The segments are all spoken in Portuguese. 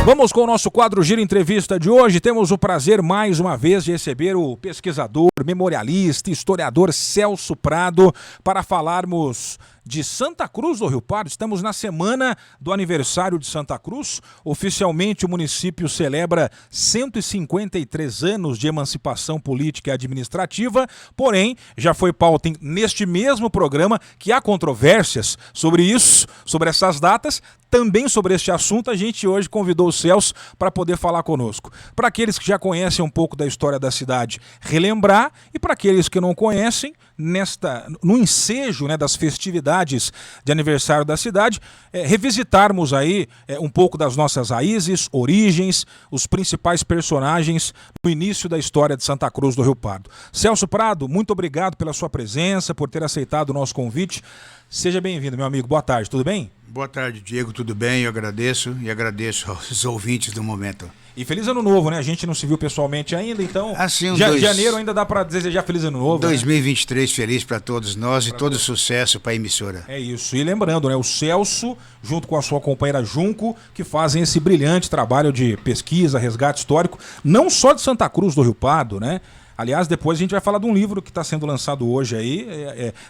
Vamos com o nosso quadro Giro Entrevista de hoje. Temos o prazer, mais uma vez, de receber o pesquisador, memorialista, historiador Celso Prado para falarmos de Santa Cruz do Rio Pardo. Estamos na semana do aniversário de Santa Cruz. Oficialmente, o município celebra 153 anos de emancipação política e administrativa, porém, já foi pauta neste mesmo programa que há controvérsias sobre isso, sobre essas datas. Também sobre este assunto, a gente hoje convidou o Celso para poder falar conosco. Para aqueles que já conhecem um pouco da história da cidade, relembrar, e para aqueles que não conhecem, no ensejo, né, das festividades de aniversário da cidade, revisitarmos aí um pouco das nossas raízes, origens, os principais personagens no início da história de Santa Cruz do Rio Pardo. Celso Prado, muito obrigado pela sua presença, por ter aceitado o nosso convite. Seja bem-vindo, meu amigo. Boa tarde, tudo bem? Boa tarde, Diego, tudo bem? Eu agradeço e agradeço aos ouvintes do momento. E feliz ano novo, né? A gente não se viu pessoalmente ainda, então assim, janeiro ainda dá para desejar feliz ano novo. 2023 né? Feliz para todos nós pra e todo sucesso para a emissora. É isso. E lembrando, né? O Celso, junto com a sua companheira Junco, que fazem esse brilhante trabalho de pesquisa, resgate histórico, não só de Santa Cruz do Rio Pardo, né? Aliás, depois a gente vai falar de um livro que está sendo lançado hoje aí,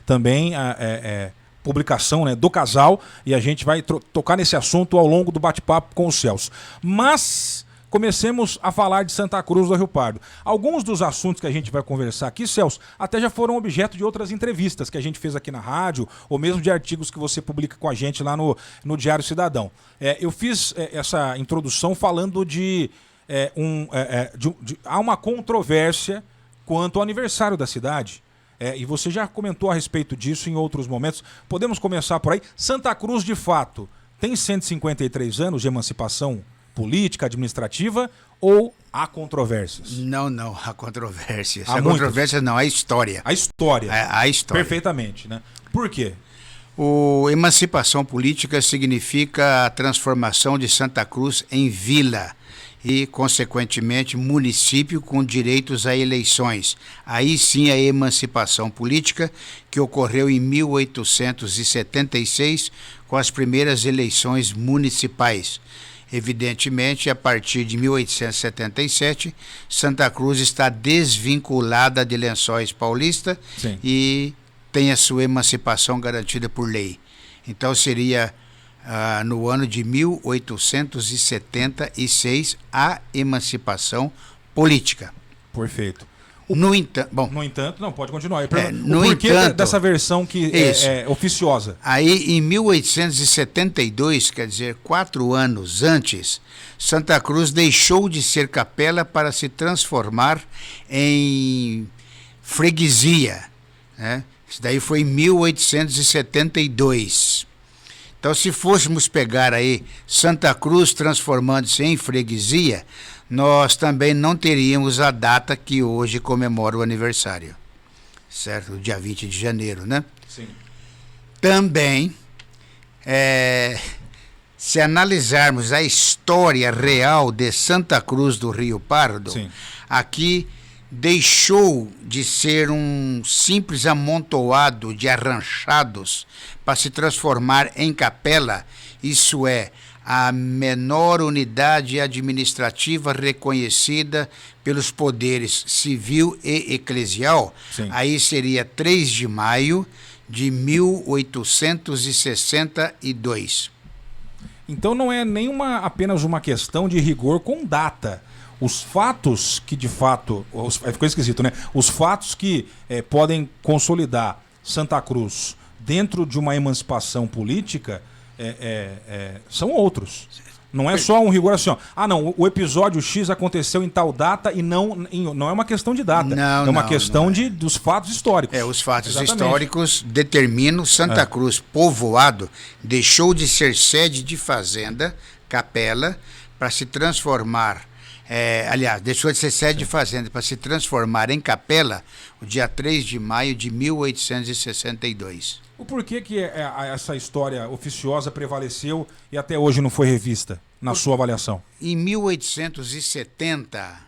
também publicação, né, do casal, e a gente vai tocar nesse assunto ao longo do bate-papo com o Celso. Mas comecemos a falar de Santa Cruz do Rio Pardo. Alguns dos assuntos que a gente vai conversar aqui, Celso, até já foram objeto de outras entrevistas que a gente fez aqui na rádio, ou mesmo de artigos que você publica com a gente lá no Diário Cidadão. Eu fiz essa introdução falando há uma controvérsia quanto ao aniversário da cidade. E você já comentou a respeito disso em outros momentos. Podemos começar por aí. Santa Cruz, de fato, tem 153 anos de emancipação política, administrativa, ou há controvérsias? Não, há controvérsias. Há controvérsias não, há história. A história. A história. Perfeitamente, né? Por quê? Emancipação política significa a transformação de Santa Cruz em vila e, consequentemente, município com direitos a eleições. Aí sim a emancipação política, que ocorreu em 1876, com as primeiras eleições municipais. Evidentemente, a partir de 1877, Santa Cruz está desvinculada de Lençóis Paulista. Sim. E tem a sua emancipação garantida por lei. Então seria no ano de 1876 a emancipação política. Perfeito. No entanto, não, pode continuar. O porquê dessa versão que é oficiosa? Aí, em 1872, quer dizer, 4 anos antes, Santa Cruz deixou de ser capela para se transformar em freguesia, né? Isso daí foi em 1872. Então, se fôssemos pegar aí Santa Cruz transformando-se em freguesia, nós também não teríamos a data que hoje comemora o aniversário, certo? O dia 20 de janeiro, né? Sim. Também, se analisarmos a história real de Santa Cruz do Rio Pardo, sim, aqui deixou de ser um simples amontoado de arranchados para se transformar em capela, isso é, a menor unidade administrativa reconhecida pelos poderes civil e eclesial. Sim. Aí seria 3 de maio de 1862. Então não é apenas uma questão de rigor com data. Os fatos que de fato... Ficou esquisito, né? Os fatos que podem consolidar Santa Cruz dentro de uma emancipação política são outros. Não é só um rigor assim, ó. O episódio X aconteceu em tal data e não é uma questão de data. É uma questão dos fatos históricos. Os fatos históricos determinam Santa Cruz, povoado, deixou de ser sede de fazenda, capela, para se transformar... deixou de ser sede de fazenda para se transformar em capela o dia 3 de maio de 1862. O porquê que essa história oficiosa prevaleceu e até hoje não foi revista, na sua avaliação? Em 1870,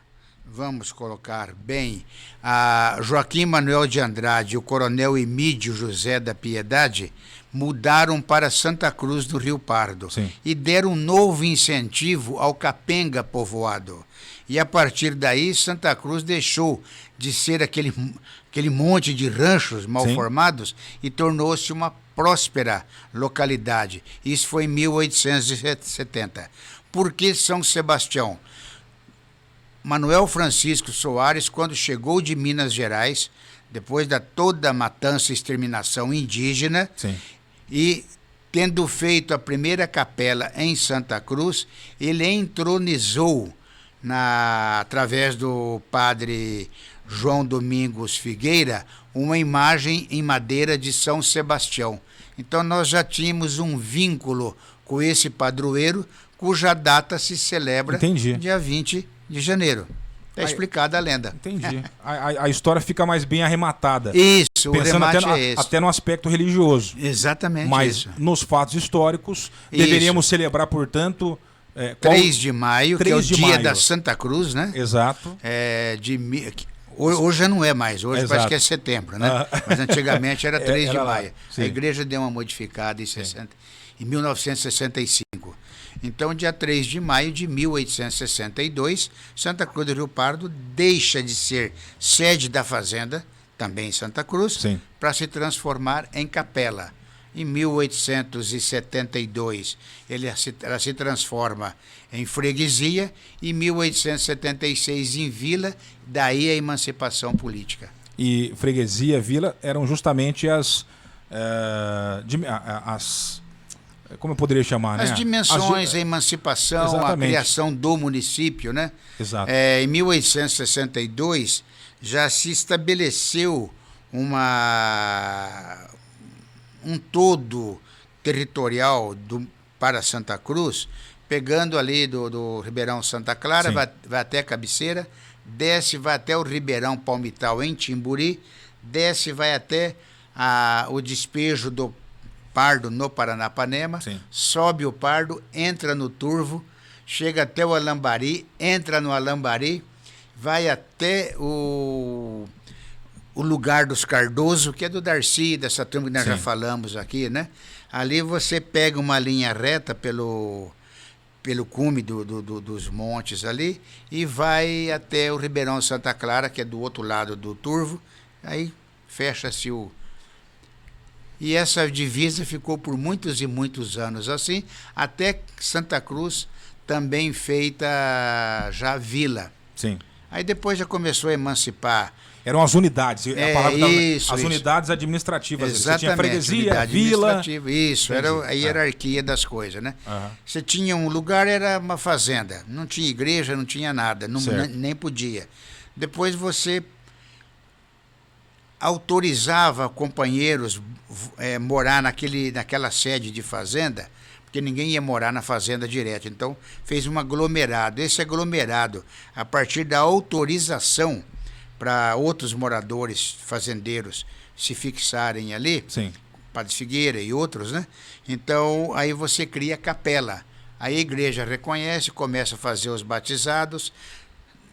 vamos colocar bem, a Joaquim Manuel de Andrade e o coronel Emídio José da Piedade mudaram para Santa Cruz do Rio Pardo. Sim. E deram um novo incentivo ao capenga povoado. E a partir daí, Santa Cruz deixou de ser aquele monte de ranchos mal Sim. formados e tornou-se uma próspera localidade. Isso foi em 1870. Por que São Sebastião? Manuel Francisco Soares, quando chegou de Minas Gerais, depois da toda a matança e exterminação indígena, Sim. e tendo feito a primeira capela em Santa Cruz, ele entronizou, através do padre João Domingos Figueira, uma imagem em madeira de São Sebastião. Então nós já tínhamos um vínculo com esse padroeiro, cuja data se celebra dia 20 de janeiro. Está explicada a lenda. Entendi. A história fica mais bem arrematada. Isso, pensando o remate é esse. Até no aspecto religioso. Exatamente. Mas isso. nos fatos históricos, Isso. deveríamos celebrar, portanto... 3 de maio, que é o dia maio. da Santa Cruz, né? Exato. Hoje já não é mais, hoje Exato. parece que é setembro, né? Mas antigamente era 3 de maio. Sim. A igreja deu uma modificada em 1965. Então, dia 3 de maio de 1862, Santa Cruz do Rio Pardo deixa de ser sede da fazenda, também em Santa Cruz, para se transformar em capela. Em 1872, ela se transforma em freguesia, em 1876 em vila, daí a emancipação política. E freguesia, vila, eram justamente as como eu poderia chamar, as né? dimensões, a emancipação, Exatamente. a criação do município, né? Exato. Em 1862 já se estabeleceu um todo territorial para Santa Cruz, pegando ali do Ribeirão Santa Clara, vai até a Cabeceira, desce, vai até o Ribeirão Palmital em Timburi, desce, vai até o despejo do Pardo no Paranapanema, sobe o Pardo, entra no Turvo, chega até o Alambari, entra no Alambari, vai até o lugar dos Cardoso, que é do Darcy, dessa turma que nós já falamos aqui, né? Ali você pega uma linha reta pelo cume dos montes ali e vai até o Ribeirão Santa Clara, que é do outro lado do Turvo, aí fecha-se E essa divisa ficou por muitos e muitos anos assim, até Santa Cruz também feita já vila. Sim. Aí depois já começou a emancipar. Eram as unidades, as unidades administrativas. Exatamente. Você tinha freguesia, vila... Isso, era a hierarquia das coisas, né? Você tinha um lugar, era uma fazenda. Não tinha igreja, não tinha nada, nem podia. Depois você autorizava companheiros morar naquela sede de fazenda, porque ninguém ia morar na fazenda direto. Então, fez um aglomerado. Esse aglomerado, a partir da autorização para outros moradores fazendeiros se fixarem ali, Padre Figueira e outros, né? Então, aí você cria capela. Aí a igreja reconhece, começa a fazer os batizados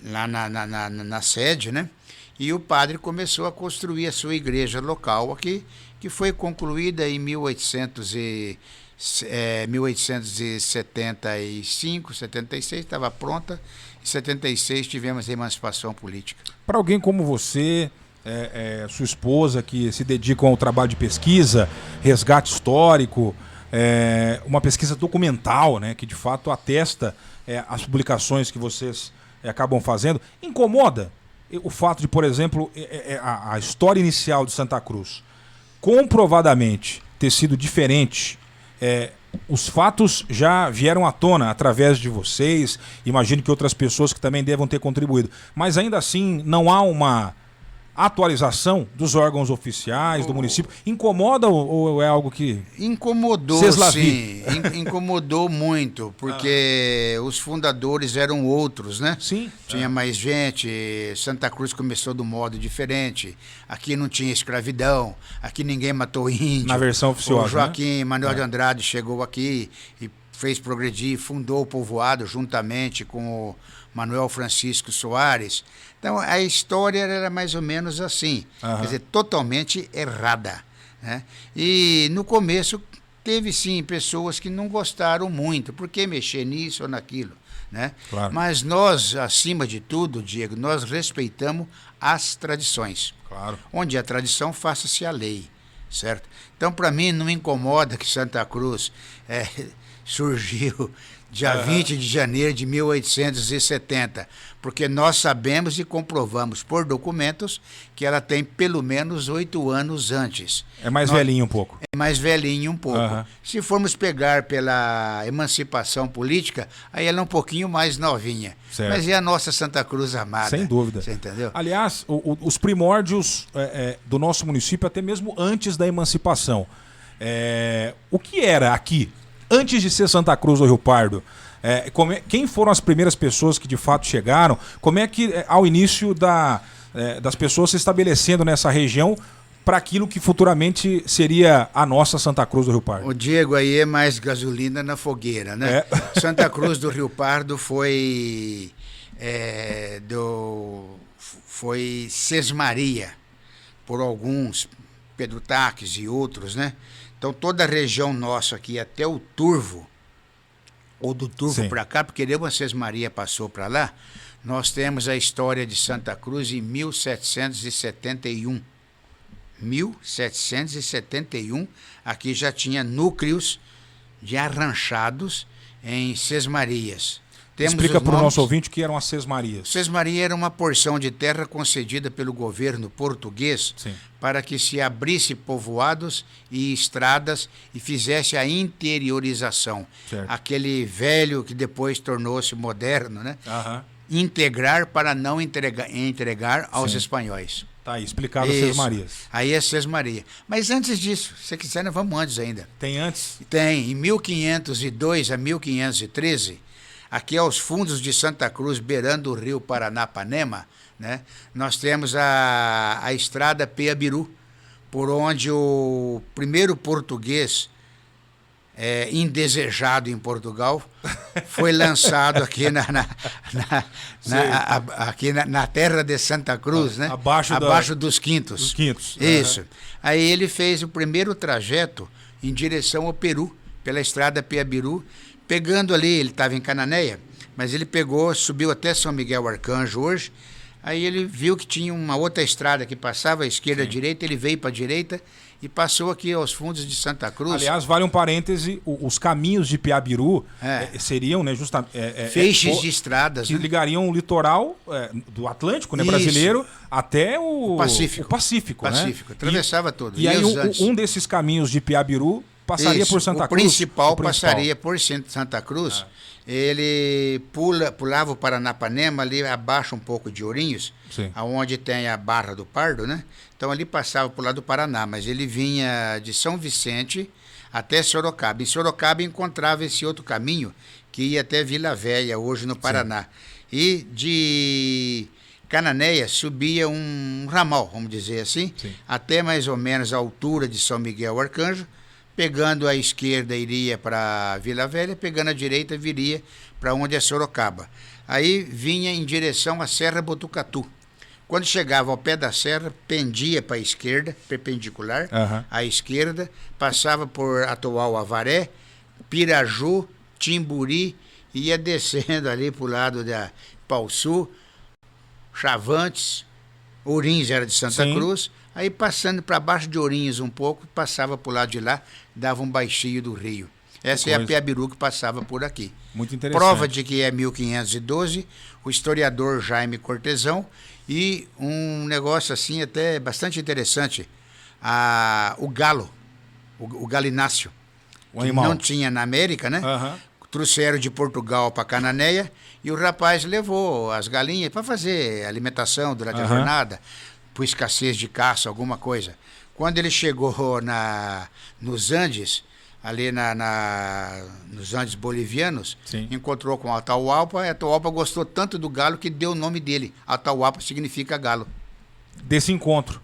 lá na sede, né? E o padre começou a construir a sua igreja local aqui, que foi concluída em 1875, 76, estava pronta. Em 76 tivemos a emancipação política. Para alguém como você, sua esposa, que se dedicam ao trabalho de pesquisa, resgate histórico, uma pesquisa documental, né, que de fato atesta as publicações que vocês acabam fazendo, incomoda o fato de, por exemplo, a história inicial de Santa Cruz comprovadamente ter sido diferente? Os fatos já vieram à tona através de vocês, imagino que outras pessoas que também devam ter contribuído, mas ainda assim não há uma atualização dos órgãos oficiais do município. Incomoda ou é algo que... Incomodou, sim. Incomodou muito, porque os fundadores eram outros, né? Sim. Tinha mais gente, Santa Cruz começou de um modo diferente, aqui não tinha escravidão, aqui ninguém matou índio. Na versão oficiosa, o Joaquim Manuel de Andrade chegou aqui e fez progredir, fundou o povoado juntamente com o Manuel Francisco Soares. Então, a história era mais ou menos assim, quer dizer, totalmente errada. né? E no começo teve sim pessoas que não gostaram muito, por que mexer nisso ou naquilo, né? Claro. Mas nós, acima de tudo, Diego, nós respeitamos as tradições. Claro. Onde a tradição, faça-se a lei, certo? Então, para mim, não me incomoda que Santa Cruz surgiu dia 20 de janeiro de 1870, porque nós sabemos e comprovamos por documentos que ela tem pelo menos 8 anos antes. É mais velhinho um pouco. É mais velhinho um pouco. Se formos pegar pela emancipação política, aí ela é um pouquinho mais novinha. Certo. Mas é a nossa Santa Cruz amada. Sem dúvida. Você entendeu? Aliás, os primórdios do nosso município, até mesmo antes da emancipação. O que era aqui, antes de ser Santa Cruz do Rio Pardo? Quem foram as primeiras pessoas que de fato chegaram? Como é que, ao início das pessoas se estabelecendo nessa região para aquilo que futuramente seria a nossa Santa Cruz do Rio Pardo? O Diego, aí é mais gasolina na fogueira, né? Santa Cruz do Rio Pardo foi sesmaria por alguns, Pedro Taques e outros, né? Então toda a região nossa aqui, até o Turvo, ou do Turvo para cá, porque Neumann Sesmaria passou para lá, nós temos a história de Santa Cruz em 1771. 1771, aqui já tinha núcleos de arranchados em sesmarias. Explica para o nosso ouvinte o que eram as sesmarias. Sesmaria era uma porção de terra concedida pelo governo português para que se abrisse povoados e estradas e fizesse a interiorização. Certo. Aquele velho que depois tornou-se moderno, né? Integrar para não entregar aos espanhóis. Tá aí, explicado as sesmarias. Aí é sesmaria. Mas antes disso, se quiser, nós vamos antes ainda. Tem antes? Tem. Em 1502 a 1513... aqui aos fundos de Santa Cruz, beirando o rio Paranapanema, né, nós temos a estrada Peabiru, por onde o primeiro português indesejado em Portugal foi lançado aqui na terra de Santa Cruz, né? Abaixo dos Quintos. Dos Quintos. Isso. Aí ele fez o primeiro trajeto em direção ao Peru, pela estrada Peabiru, pegando ali, ele estava em Cananéia, mas ele pegou, subiu até São Miguel Arcanjo hoje, aí ele viu que tinha uma outra estrada que passava à esquerda e à direita, ele veio para a direita e passou aqui aos fundos de Santa Cruz. Aliás, vale um parêntese, os caminhos de Piabiru seriam, né, justamente... feixes de estradas. Que ligariam o litoral do Atlântico, né, brasileiro, até o Pacífico, né? Atravessava todo. E aí um desses caminhos de Piabiru passaria por Santa Cruz? O principal passaria por Santa Cruz. Ele pulava o Paranapanema, ali abaixo um pouco de Ourinhos, aonde tem a Barra do Pardo, né? Então ali passava por lá do Paraná, mas ele vinha de São Vicente até Sorocaba. Em Sorocaba encontrava esse outro caminho que ia até Vila Velha, hoje no Paraná. E de Cananéia subia um ramal, vamos dizer assim, até mais ou menos a altura de São Miguel Arcanjo. Pegando à esquerda iria para Vila Velha, pegando à direita viria para onde é Sorocaba. Aí vinha em direção à Serra Botucatu. Quando chegava ao pé da serra, pendia para a esquerda, perpendicular à esquerda, passava por atual Avaré, Piraju, Timburi, ia descendo ali para o lado da Pauçu, Chavantes, Ourinhos era de Santa Cruz. Aí passando para baixo de Ourinhos um pouco, passava para o lado de lá, dava um baixio do rio. Essa é a Piabiru que passava por aqui. Muito interessante. Prova de que é 1512, o historiador Jaime Cortesão, e um negócio assim até bastante interessante, o galo, o galináceo, que não tinha na América, né? Trouxeram de Portugal para Cananéia, e o rapaz levou as galinhas para fazer alimentação durante a jornada, por escassez de caça, alguma coisa. Quando ele chegou nos Andes, ali nos Andes bolivianos, encontrou com Atahualpa, e Atahualpa gostou tanto do galo que deu o nome dele. Atahualpa significa galo. Desse encontro.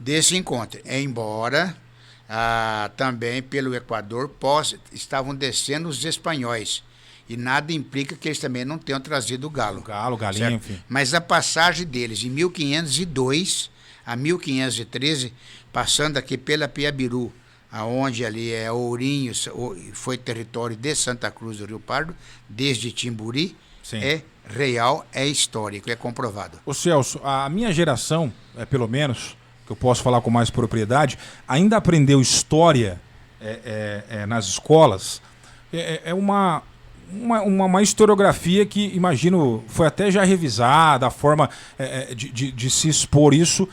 Embora também pelo Equador estavam descendo os espanhóis. E nada implica que eles também não tenham trazido o galo. Galinha, enfim. Mas a passagem deles em 1502 a 1513, passando aqui pela Piabiru, aonde ali é Ourinhos, foi território de Santa Cruz do Rio Pardo, desde Timburi. Sim. É real, é histórico, é comprovado. Ô Celso, a minha geração, pelo menos, que eu posso falar com mais propriedade, ainda aprendeu história nas escolas. É uma historiografia que, imagino, foi até já revisada, a forma de se expor isso,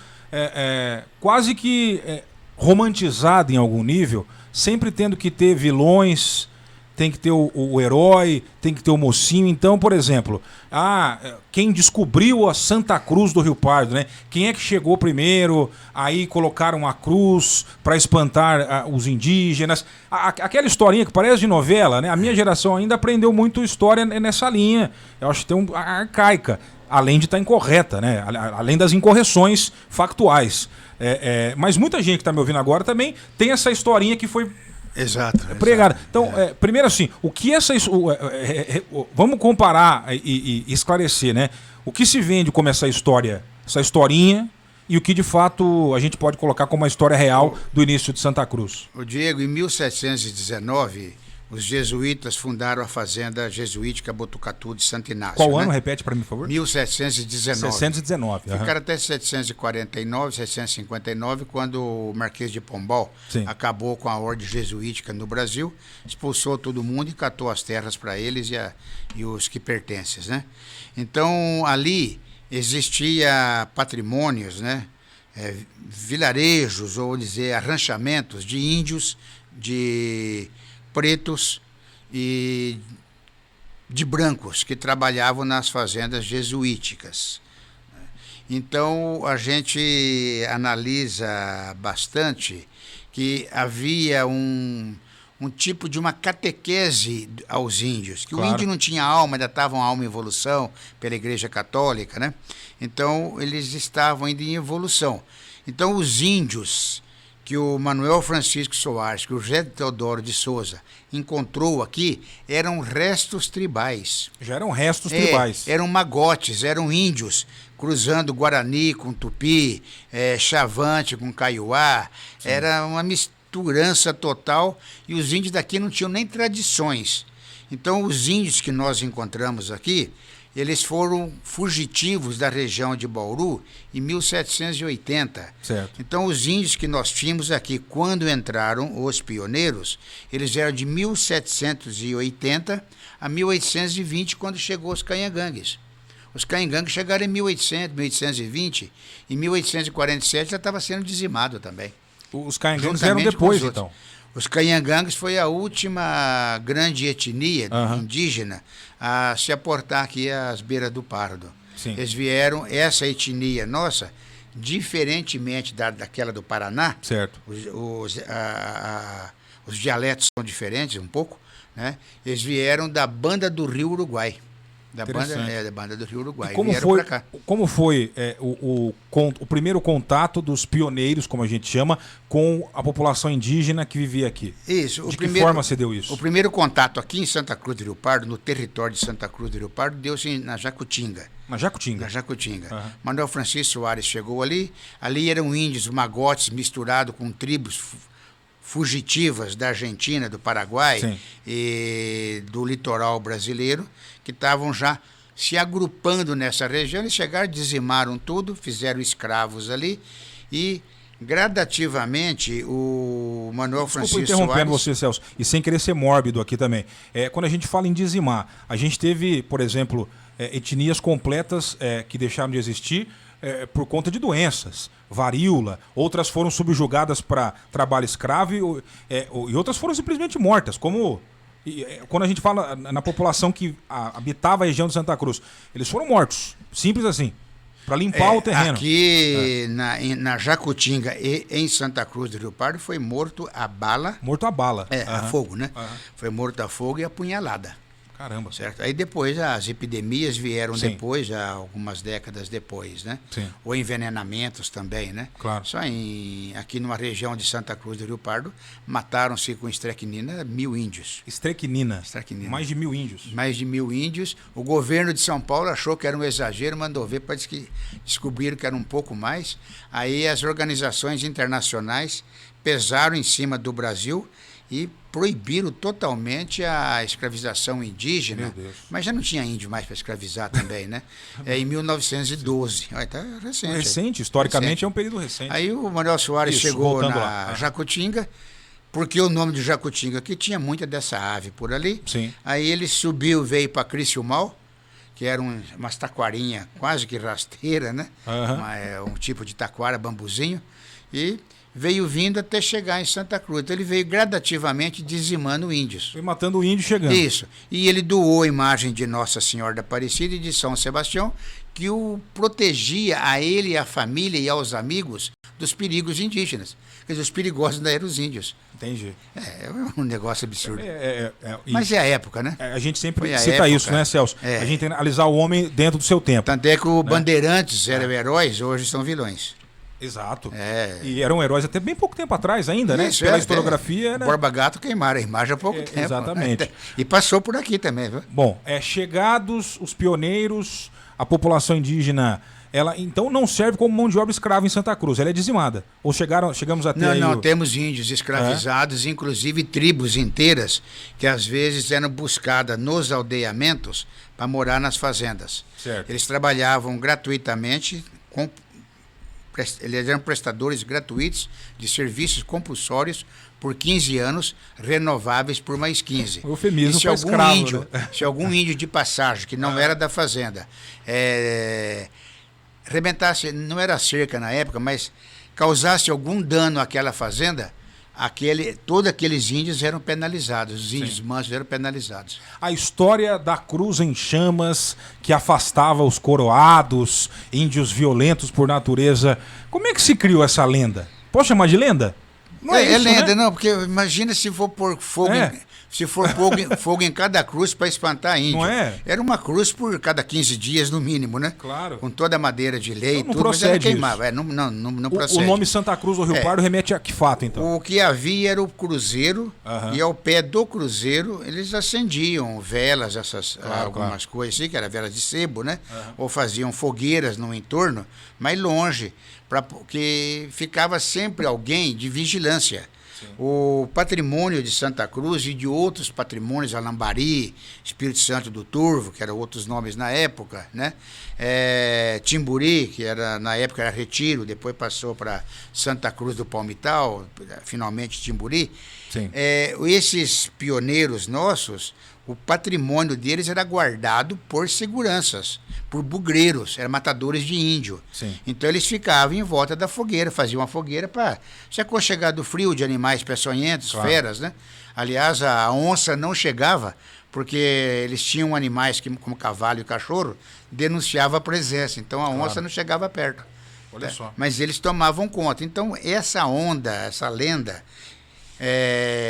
quase que romantizada em algum nível, sempre tendo que ter vilões, tem que ter o herói, tem que ter o mocinho. Então, por exemplo, quem descobriu a Santa Cruz do Rio Pardo, né? Quem é que chegou primeiro, aí colocaram a cruz para espantar os indígenas. Aquela historinha que parece de novela, né? A minha geração ainda aprendeu muito história nessa linha. Eu acho que tem arcaica, além de estar incorreta, né? Além das incorreções factuais. Mas muita gente que está me ouvindo agora também tem essa historinha que foi... Exato. Pregada. Então, primeiro assim, o que vamos comparar e esclarecer, né? O que se vende como essa historinha, e o que de fato a gente pode colocar como uma história real do início de Santa Cruz. O Diego, em 1719, os jesuítas fundaram a fazenda jesuítica Botucatu de Santo Inácio. Qual ano? Repete para mim, por favor. 1719. 1719. Ficaram até 749, 759, quando o Marquês de Pombal acabou com a ordem jesuítica no Brasil, expulsou todo mundo e catou as terras para eles e os que pertencem, né? Então, ali existia patrimônios, né? Vilarejos, ou dizer, arranchamentos de índios, de pretos e de brancos que trabalhavam nas fazendas jesuíticas. Então, a gente analisa bastante que havia um tipo de uma catequese aos índios, que claro. O índio não tinha alma, ainda estava uma alma em evolução pela Igreja Católica, né? Então, eles estavam ainda em evolução. Então, os índios que o Manuel Francisco Soares, que o José Teodoro de Souza encontrou aqui, eram restos tribais. Já eram restos tribais. Eram magotes, eram índios, cruzando Guarani com Tupi, Chavante com Kaiowá. Sim. Era uma misturança total, e os índios daqui não tinham nem tradições. Então, os índios que nós encontramos aqui, eles foram fugitivos da região de Bauru em 1780. Certo. Então, os índios que nós tínhamos aqui, quando entraram os pioneiros, eles eram de 1780 a 1820, quando chegou os canhangangues. Os canhangangues chegaram em 1800, 1820, em 1847 já estava sendo dizimado também. Os canhangangues eram depois, então? Os canhangangues foi a última grande etnia indígena a se aportar aqui às beiras do Pardo. Sim. Eles vieram, essa etnia nossa, diferentemente daquela do Paraná, certo. Os dialetos são diferentes um pouco, né? Eles vieram da banda do Rio Uruguai. Da banda do Rio Uruguai. E como foi o primeiro contato dos pioneiros, como a gente chama, com a população indígena que vivia aqui? Isso. De que forma se deu isso? O primeiro contato aqui em Santa Cruz do Rio Pardo, no território de Santa Cruz do Rio Pardo, deu-se na Jacutinga. Na Jacutinga? Na Jacutinga. Manuel Francisco Soares chegou ali. Ali eram índios magotes misturados com tribos fugitivas da Argentina, do Paraguai. Sim. E do litoral brasileiro, que estavam já se agrupando nessa região. Eles chegaram, dizimaram tudo, fizeram escravos ali e, gradativamente, o Manuel Francisco Soares... Desculpa interrompendo você, Celso, e sem querer ser mórbido aqui também. Quando a gente fala em dizimar, a gente teve, por exemplo, etnias completas que deixaram de existir por conta de doenças, varíola, outras foram subjugadas para trabalho escravo e outras foram simplesmente mortas, como quando a gente fala na população que habitava a região de Santa Cruz, eles foram mortos, simples assim, para limpar o terreno. Aqui na Jacutinga e em Santa Cruz do Rio Pardo foi morto a bala. Morto a bala. A fogo, né? Foi morto a fogo e apunhalada. Caramba. Certo? Aí depois as epidemias vieram depois, já algumas décadas depois, né? Sim. Ou envenenamentos também, né? Claro. Só aqui numa região de Santa Cruz do Rio Pardo, mataram-se com estrequinina 1000 índios. Estrequinina. Mais de 1000 índios. Mais de 1000 índios. O governo de São Paulo achou que era um exagero, mandou ver, parece que descobriram que era um pouco mais. Aí as organizações internacionais pesaram em cima do Brasil e proibiram totalmente a escravização indígena, mas já não tinha índio mais para escravizar também, né? Em 1912. Está recente. Recente, historicamente é um período recente. Aí o Manuel Soares chegou na Jacutinga, porque o nome de Jacutinga, que tinha muita dessa ave por ali. Sim. Aí ele subiu, veio para Criciúmal, que era umas taquarinha quase que rasteira, né? Um tipo de taquara, bambuzinho, e veio vindo até chegar em Santa Cruz. Então ele veio gradativamente dizimando índios. Foi matando o índio chegando. Isso. E ele doou a imagem de Nossa Senhora da Aparecida e de São Sebastião, que o protegia a ele, a família e aos amigos dos perigos indígenas. Quer dizer, os perigosos ainda eram os índios. Entendi. É um negócio absurdo. Mas é a época, né? A gente sempre cita isso, né, Celso? A gente tem que analisar o homem dentro do seu tempo. Tanto é que o Bandeirantes eram heróis, hoje são vilões. Exato. E eram heróis até bem pouco tempo atrás ainda, né? Isso, pela historiografia. Né? Borba Gato queimaram a imagem há pouco tempo. Exatamente. E passou por aqui também, viu? Bom, chegados os pioneiros, a população indígena, ela então não serve como mão de obra escrava em Santa Cruz, ela é dizimada. Ou chegamos até Não, temos índios escravizados, inclusive tribos inteiras, que às vezes eram buscadas nos aldeamentos para morar nas fazendas. Certo. Eles trabalhavam gratuitamente eles eram prestadores gratuitos de serviços compulsórios por 15 anos, renováveis por mais 15. O eufemismo para escravo, né? Se algum índio de passagem, que não era da fazenda, rebentasse, não era cerca na época, mas causasse algum dano àquela fazenda, todos aqueles índios eram penalizados, os índios mansos eram penalizados. A história da cruz em chamas, que afastava os coroados, índios violentos por natureza, como é que se criou essa lenda? Posso chamar de lenda? Não é isso, lenda, né? Não, porque imagina se for por fogo... Se for fogo em cada cruz para espantar índio. Não é? Era uma cruz por cada 15 dias, no mínimo, né? Claro. Com toda a madeira de lei e então, tudo, mas ela queimava. Não procede. O nome Santa Cruz do Rio Pardo remete a que fato, então? O que havia era o cruzeiro, e ao pé do cruzeiro eles acendiam velas, algumas coisas assim, que era velas de sebo, né? Ou faziam fogueiras no entorno, mas longe, porque ficava sempre alguém de vigilância. Sim. O patrimônio de Santa Cruz e de outros patrimônios, Alambari, Espírito Santo do Turvo, que eram outros nomes na época, né? Timburi, que na época era Retiro, depois passou para Santa Cruz do Palmital, finalmente Timburi. Sim. Esses pioneiros nossos, o patrimônio deles era guardado por seguranças, por bugreiros, eram matadores de índio. Sim. Então eles ficavam em volta da fogueira, faziam uma fogueira para se aconchegar do frio, de animais peçonhentos, feras, né? Aliás, a onça não chegava, porque eles tinham animais como cavalo e cachorro, denunciava a presença, então a onça não chegava perto. Olha só. Mas eles tomavam conta. Então essa onda, essa lenda,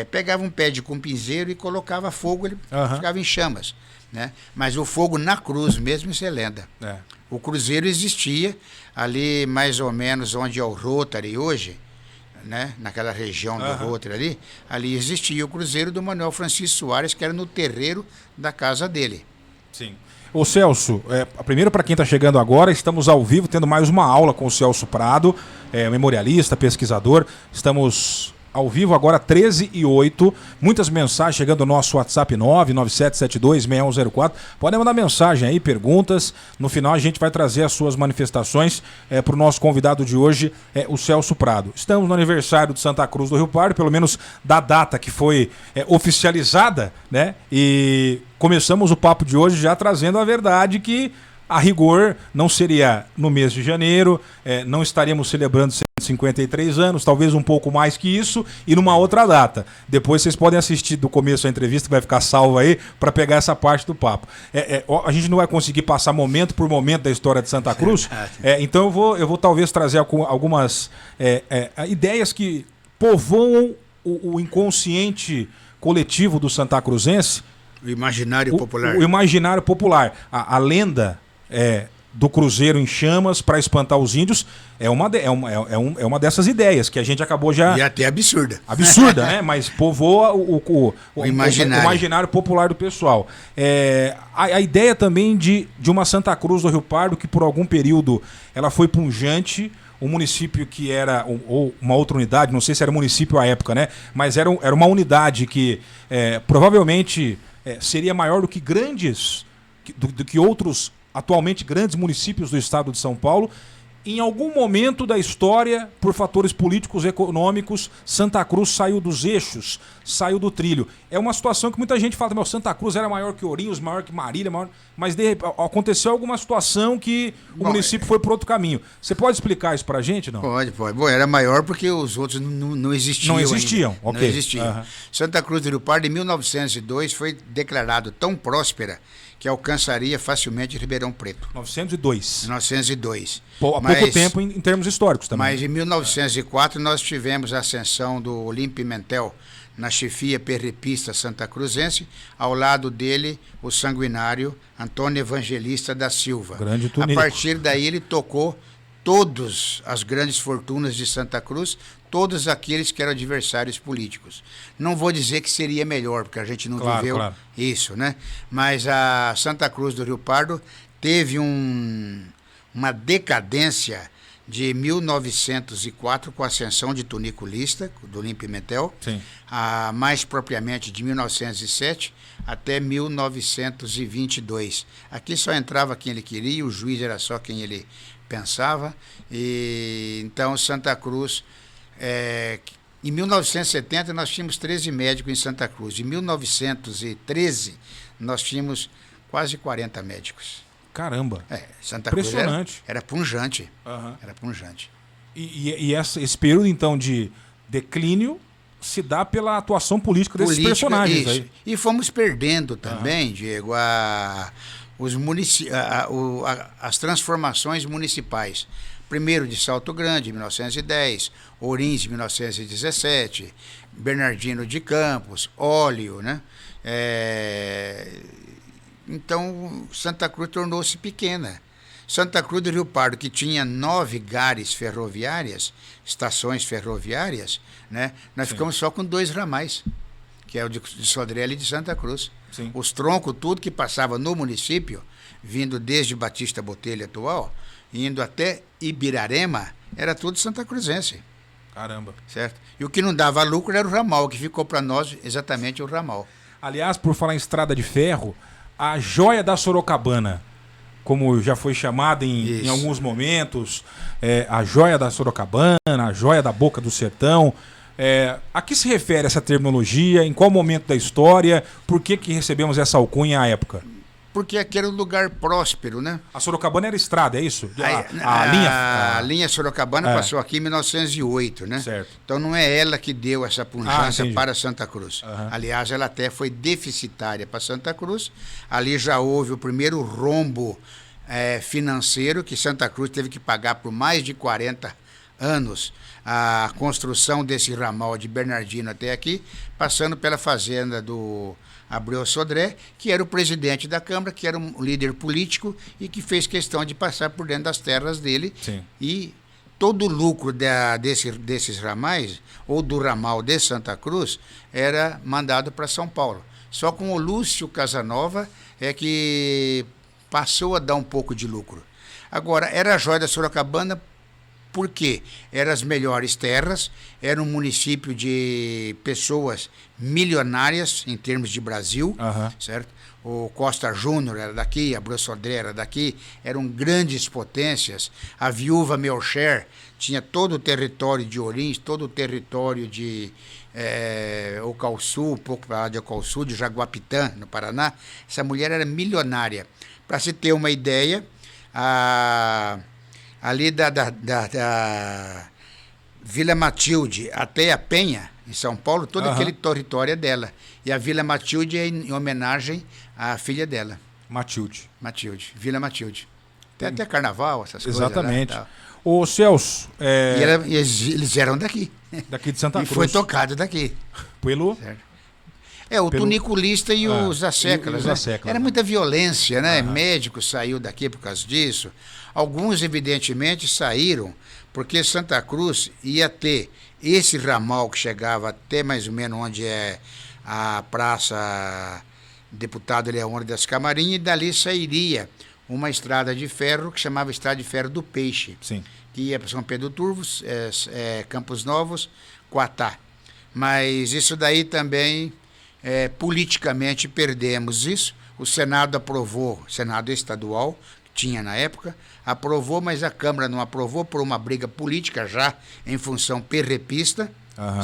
pegava um pé de cumpinzeiro e colocava fogo, ele ficava em chamas, né? Mas o fogo na cruz mesmo, isso é lenda. O cruzeiro existia ali mais ou menos onde é o Rotary hoje, né? Naquela região do Rotary ali existia o cruzeiro do Manuel Francisco Soares, que era no terreiro da casa dele. Sim. Ô Celso, primeiro para quem está chegando agora, estamos ao vivo tendo mais uma aula com o Celso Prado, memorialista, pesquisador. Estamos ao vivo agora 13h08, muitas mensagens chegando no nosso WhatsApp 997726104. Podem mandar mensagem aí, perguntas. No final a gente vai trazer as suas manifestações para o nosso convidado de hoje, o Celso Prado. Estamos no aniversário de Santa Cruz do Rio Pardo, pelo menos da data que foi oficializada, né? E começamos o papo de hoje já trazendo a verdade que, a rigor, não seria no mês de janeiro, não estaríamos celebrando 153 anos, talvez um pouco mais que isso, e numa outra data. Depois vocês podem assistir do começo a entrevista, que vai ficar salva aí, para pegar essa parte do papo. A gente não vai conseguir passar momento por momento da história de Santa Cruz, então eu vou talvez trazer algumas ideias que povoam o inconsciente coletivo do Santa Cruzense, O imaginário popular. O imaginário popular. A lenda do Cruzeiro em chamas para espantar os índios é uma dessas ideias que a gente acabou já... E até absurda. Absurda, né? Mas povoa o imaginário popular do pessoal. A ideia também de uma Santa Cruz do Rio Pardo, que por algum período ela foi pujante, um município que era, ou uma outra unidade, não sei se era município à época, né? Mas era uma unidade que provavelmente seria maior do que do que outros atualmente grandes municípios do estado de São Paulo. Em algum momento da história, por fatores políticos e econômicos, Santa Cruz saiu dos eixos, saiu do trilho. É uma situação que muita gente fala, meu, Santa Cruz era maior que Ourinhos, maior que Marília, mas aconteceu alguma situação que o município foi por outro caminho. Você pode explicar isso pra gente, não? Pode. Bom, era maior porque os outros não existiam. Não existiam, ainda. ok. Não existiam. Santa Cruz do Rio Pardo, em 1902, foi declarado tão próspera que alcançaria facilmente Ribeirão Preto. 1902. Há pouco tempo em termos históricos também. Mas em 1904 nós tivemos a ascensão do Olímpio Pimentel na chefia perrepista santacruzense, ao lado dele o sanguinário Antônio Evangelista da Silva. Grande Tunico. A partir daí ele tocou todas as grandes fortunas de Santa Cruz, todos aqueles que eram adversários políticos. Não vou dizer que seria melhor, porque a gente não viveu isso, né? Mas a Santa Cruz do Rio Pardo teve uma decadência de 1904 com a ascensão de Tunico Lista, do Olímpio Pimentel, mais propriamente de 1907 até 1922. Aqui só entrava quem ele queria, o juiz era só quem ele pensava, e então Santa Cruz, em 1970 nós tínhamos 13 médicos em Santa Cruz, em 1913 nós tínhamos quase 40 médicos. Caramba! Santa Cruz impressionante. Era punjante. Era punjante. E esse período então de declínio se dá pela atuação política desses personagens. Isso. Aí. E fomos perdendo também, Diego, as transformações municipais. Primeiro de Salto Grande, em 1910, Ourins, em 1917, Bernardino de Campos, Óleo, né? Então, Santa Cruz tornou-se pequena. Santa Cruz do Rio Pardo, que tinha 9 gares ferroviárias, estações ferroviárias, né? Nós ficamos só com 2 ramais, que é o de Sodré e de Santa Cruz. Sim. Os troncos, tudo que passava no município, vindo desde Batista Botelho atual, indo até Ibirarema, era tudo santacruzense. Caramba. Certo? E o que não dava lucro era o ramal, que ficou para nós exatamente o ramal. Aliás, por falar em estrada de ferro, a joia da Sorocabana, como já foi chamada em alguns momentos, a joia da Sorocabana, a joia da Boca do Sertão, a que se refere essa terminologia, em qual momento da história, por que recebemos essa alcunha à época? Porque aqui era um lugar próspero, né? A Sorocabana era estrada, é isso? A linha Sorocabana passou aqui em 1908, né? Certo. Então não é ela que deu essa pujança para Santa Cruz. Aliás, ela até foi deficitária para Santa Cruz. Ali já houve o primeiro rombo financeiro, que Santa Cruz teve que pagar por mais de 40 anos a construção desse ramal de Bernardino até aqui, passando pela fazenda do Abreu Sodré, que era o presidente da Câmara, que era um líder político e que fez questão de passar por dentro das terras dele. Sim. E todo o lucro desses ramais, ou do ramal de Santa Cruz, era mandado para São Paulo. Só com o Lúcio Casanova é que passou a dar um pouco de lucro. Agora, era a joia da Sorocabana porque eram as melhores terras, era um município de pessoas milionárias em termos de Brasil, certo? O Costa Júnior era daqui, a Abreu Sodré era daqui, eram grandes potências. A viúva Melcher tinha todo o território de Ourins, todo o território de Ocauçu, um pouco para lá de Ocauçu, de Jaguapitã, no Paraná. Essa mulher era milionária. Para se ter uma ideia, ali da Vila Matilde até a Penha, em São Paulo, todo aquele território é dela. E a Vila Matilde é em homenagem à filha dela. Matilde, Vila Matilde. Tem até carnaval, essas coisas. Exatamente. Lá, Ô Celso... E eles eram daqui. Daqui de Santa Cruz. E foi tocado daqui. Pelo? Certo. O tuniculista e os asseclas, né? Era muita violência, né? Médico saiu daqui por causa disso. Alguns, evidentemente, saíram porque Santa Cruz ia ter esse ramal que chegava até mais ou menos onde é a Praça Deputado Leônidas Camarinha, e dali sairia uma estrada de ferro que chamava Estrada de Ferro do Peixe, sim, que ia para São Pedro Turvos, Campos Novos, Quatá. Mas isso daí também, politicamente, perdemos isso. O Senado aprovou, Senado estadual, tinha na época, aprovou, mas a Câmara não aprovou por uma briga política já em função perrepista,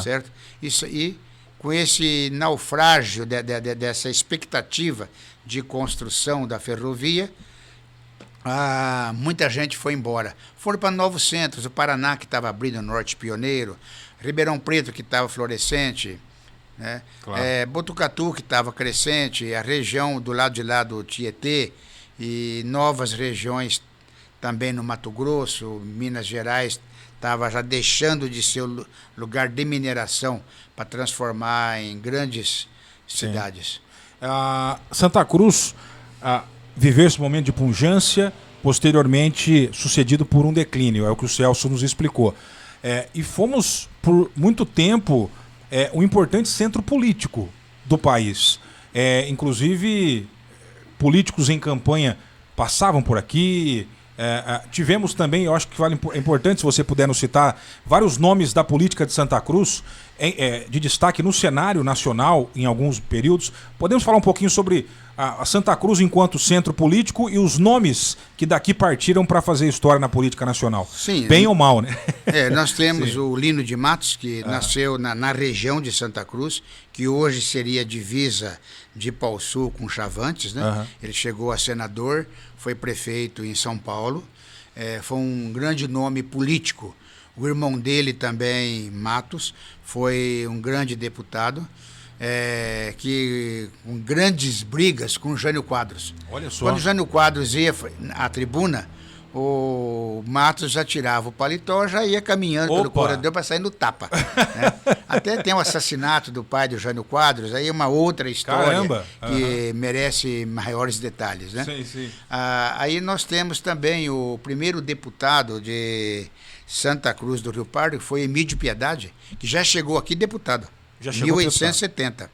certo? Isso, e com esse naufrágio dessa expectativa de construção da ferrovia, muita gente foi embora. Foram para novos centros, o Paraná, que estava abrindo o Norte Pioneiro, Ribeirão Preto, que estava florescente, né? Claro. Botucatu, que estava crescente, a região do lado de lá do Tietê, e novas regiões também no Mato Grosso, Minas Gerais, estava já deixando de ser o lugar de mineração para transformar em grandes cidades. Santa Cruz viveu esse momento de pujança, posteriormente sucedido por um declínio, é o que o Celso nos explicou. E fomos, por muito tempo, um importante centro político do país. Inclusive, políticos em campanha passavam por aqui. Tivemos também, eu acho que é importante, se você puder nos citar, vários nomes da política de Santa Cruz de destaque no cenário nacional em alguns períodos. Podemos falar um pouquinho sobre a Santa Cruz enquanto centro político e os nomes que daqui partiram para fazer história na política nacional? Sim. Bem ou mal, né? Nós temos o Lino de Matos, que nasceu na região de Santa Cruz, que hoje seria divisa de Ipauçu com Chavantes, né? Ele chegou a senador, foi prefeito em São Paulo, foi um grande nome político. O irmão dele também, Matos, foi um grande deputado, que com grandes brigas com Jânio Quadros. Olha só. Quando Jânio Quadros ia à tribuna, o Matos já tirava o paletó, já ia caminhando pelo corredor para sair no tapa. Né? Até tem o assassinato do pai do Jânio Quadros, aí é uma outra história. Caramba. Que merece maiores detalhes. Né? Sim, sim. Aí nós temos também o primeiro deputado de Santa Cruz do Rio Pardo, que foi Emílio Piedade, que já chegou aqui deputado. Já chegou 1870.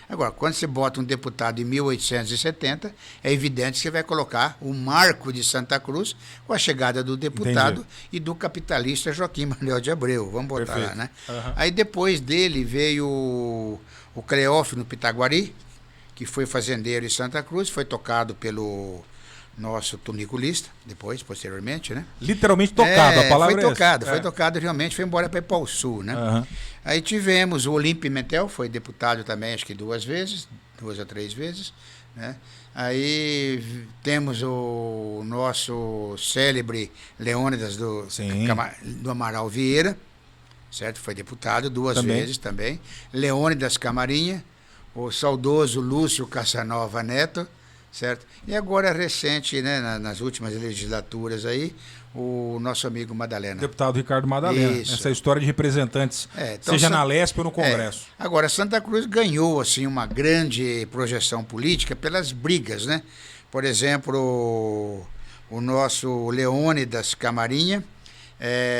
Agora, quando você bota um deputado em 1870, é evidente que você vai colocar o marco de Santa Cruz com a chegada do deputado e do capitalista Joaquim Manuel de Abreu. Vamos botar lá, né? Aí depois dele veio o Cleófilo Pitaguari, que foi fazendeiro em Santa Cruz, foi tocado pelo nosso tuniculista, posteriormente, né? Literalmente tocado, a palavra foi tocado realmente, foi embora para Ipauçu, né? Aí tivemos o Olímpio Pimentel, foi deputado também, acho que 2 ou 3 vezes, né? Aí temos o nosso célebre Leônidas do Amaral Vieira, certo? Foi deputado 2 vezes também. Leônidas Camarinha, o saudoso Lúcio Casanova Neto, certo? E agora recente, né, nas últimas legislaturas aí, o nosso amigo Madalena. Deputado Ricardo Madalena. Isso. Essa história de representantes, então, seja na Lesp ou no Congresso. Agora, Santa Cruz ganhou assim, uma grande projeção política pelas brigas, né? Por exemplo, o nosso Leônidas Camarinha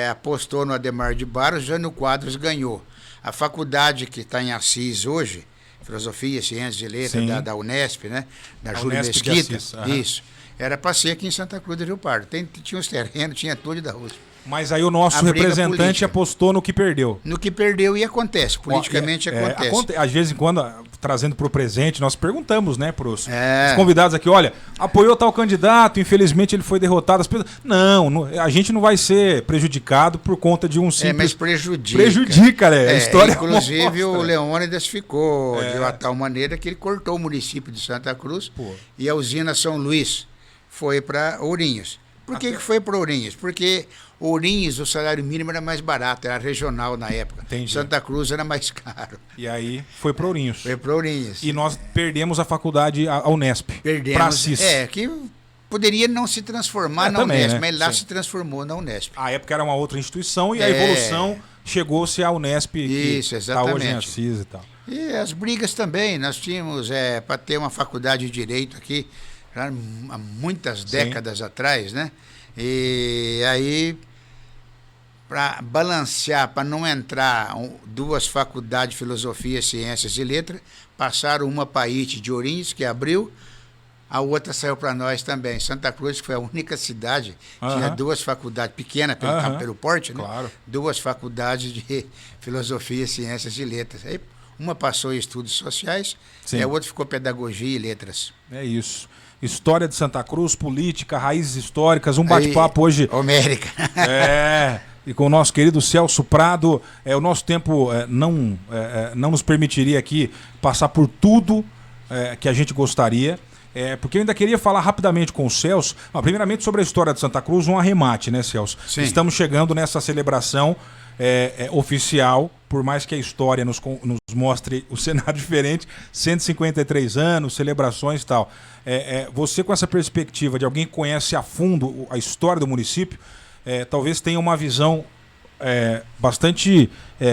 apostou no Ademar de Barros, Jânio Quadros ganhou. A faculdade que está em Assis hoje, Filosofia, Ciências e Letras, da Unesp, né? Da Júlio Mesquita. Isso. Era para ser aqui em Santa Cruz do Rio Pardo. Tinha os terrenos, tinha tudo da USP. Mas aí o nosso representante apostou no que perdeu. No que perdeu e acontece, politicamente acontece. Às vezes, quando, trazendo para o presente, nós perguntamos, né, para os convidados aqui, olha, apoiou tal candidato, infelizmente ele foi derrotado. Não, a gente não vai ser prejudicado por conta de um simples... mas prejudica. Prejudica, né? A história inclusive o Leônidas ficou de uma tal maneira que ele cortou o município de Santa Cruz e a usina São Luís foi para Ourinhos. Por que foi para Ourinhos? Porque Ourinhos, o salário mínimo era mais barato, era regional na época. Entendi. Santa Cruz era mais caro. E aí foi para Ourinhos. Foi para Ourinhos. E nós perdemos a faculdade, a Unesp. Perdemos. Pra Assis. Que poderia não se transformar na também, Unesp, né? mas lá se transformou na Unesp. A época era uma outra instituição e a evolução chegou-se à Unesp, Isso, que exatamente. está hoje em Assis e tal. E as brigas também. Nós tínhamos, para ter uma faculdade de Direito aqui, já há muitas décadas atrás, né? E aí, para balancear, para não entrar duas faculdades de Filosofia, Ciências e Letras, passaram uma para Ite de Ourinhos, que abriu, a outra saiu para nós também. Santa Cruz, que foi a única cidade, tinha duas faculdades, pequena pelo porte, né? Claro. Duas faculdades de Filosofia, Ciências e Letras. Aí, uma passou em Estudos Sociais e a outra ficou Pedagogia e Letras. É isso. História de Santa Cruz, política, raízes históricas, um bate-papo hoje. Homérica. E com o nosso querido Celso Prado. O nosso tempo não nos permitiria aqui passar por tudo que a gente gostaria. Porque eu ainda queria falar rapidamente com o Celso, primeiramente sobre a história de Santa Cruz, um arremate, né, Celso? Sim. Estamos chegando nessa celebração oficial, por mais que a história nos mostre o cenário diferente, 153 anos, celebrações e tal. Você, com essa perspectiva de alguém que conhece a fundo a história do município, talvez tenha uma visão bastante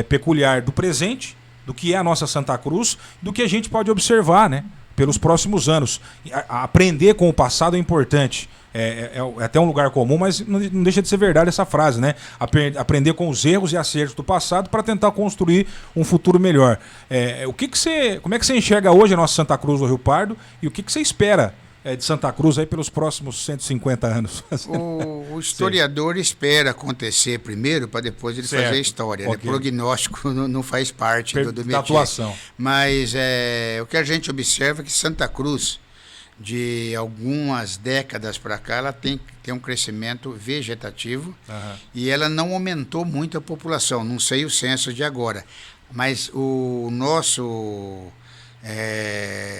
peculiar do presente, do que é a nossa Santa Cruz, do que a gente pode observar, né, pelos próximos anos. Aprender com o passado é importante. É até um lugar comum, mas não deixa de ser verdade essa frase, né? Aprender com os erros e acertos do passado para tentar construir um futuro melhor. Como é que você enxerga hoje a nossa Santa Cruz do Rio Pardo e o que você espera de Santa Cruz aí pelos próximos 150 anos? O historiador espera acontecer primeiro para depois ele fazer a história. Okay. Né? Prognóstico não faz parte do métier. Da atuação. Mas o que a gente observa é que Santa Cruz, de algumas décadas para cá, ela tem um crescimento vegetativo e ela não aumentou muito a população. Não sei o censo de agora, mas o nosso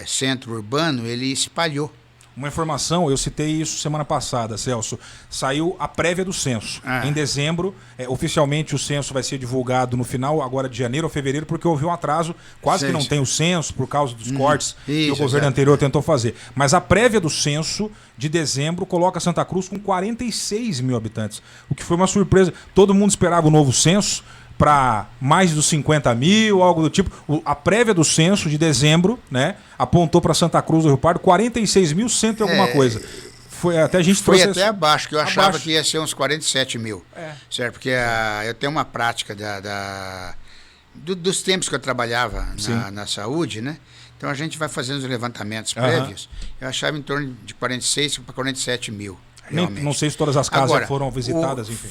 centro urbano, ele espalhou. Uma informação, eu citei isso semana passada, Celso. Saiu a prévia do censo. Em dezembro, oficialmente o censo vai ser divulgado no final agora de janeiro ou fevereiro, porque houve um atraso, quase que não tem o censo por causa dos cortes que o governo anterior tentou fazer. Mas a prévia do censo de dezembro coloca Santa Cruz com 46 mil habitantes, o que foi uma surpresa. Todo mundo esperava o novo censo para mais dos 50 mil, algo do tipo. A prévia do censo de dezembro, né, apontou para Santa Cruz do Rio Pardo 46.100 e alguma coisa. Até a gente foi até abaixo, que eu achava que ia ser uns 47 mil. Certo? Porque eu tenho uma prática dos tempos que eu trabalhava na saúde, né? Então a gente vai fazendo os levantamentos prévios. Eu achava em torno de 46 para 47 mil. Não sei se todas as casas agora, foram visitadas, enfim.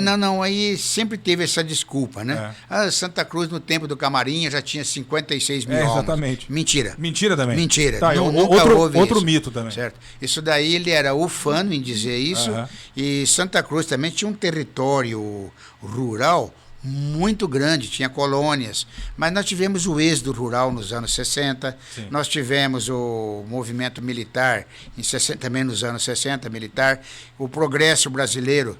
Não, aí sempre teve essa desculpa, né? Santa Cruz, no tempo do Camarinha, já tinha 56 mil almas. Exatamente. Mentira. Mentira também? Mentira. Tá, nunca houve outro isso. mito também. Certo. Isso daí, ele era ufano em dizer isso, e Santa Cruz também tinha um território rural muito grande, tinha colônias, mas nós tivemos o êxodo rural nos anos 60, nós tivemos o movimento militar também nos anos 60, militar, o progresso brasileiro,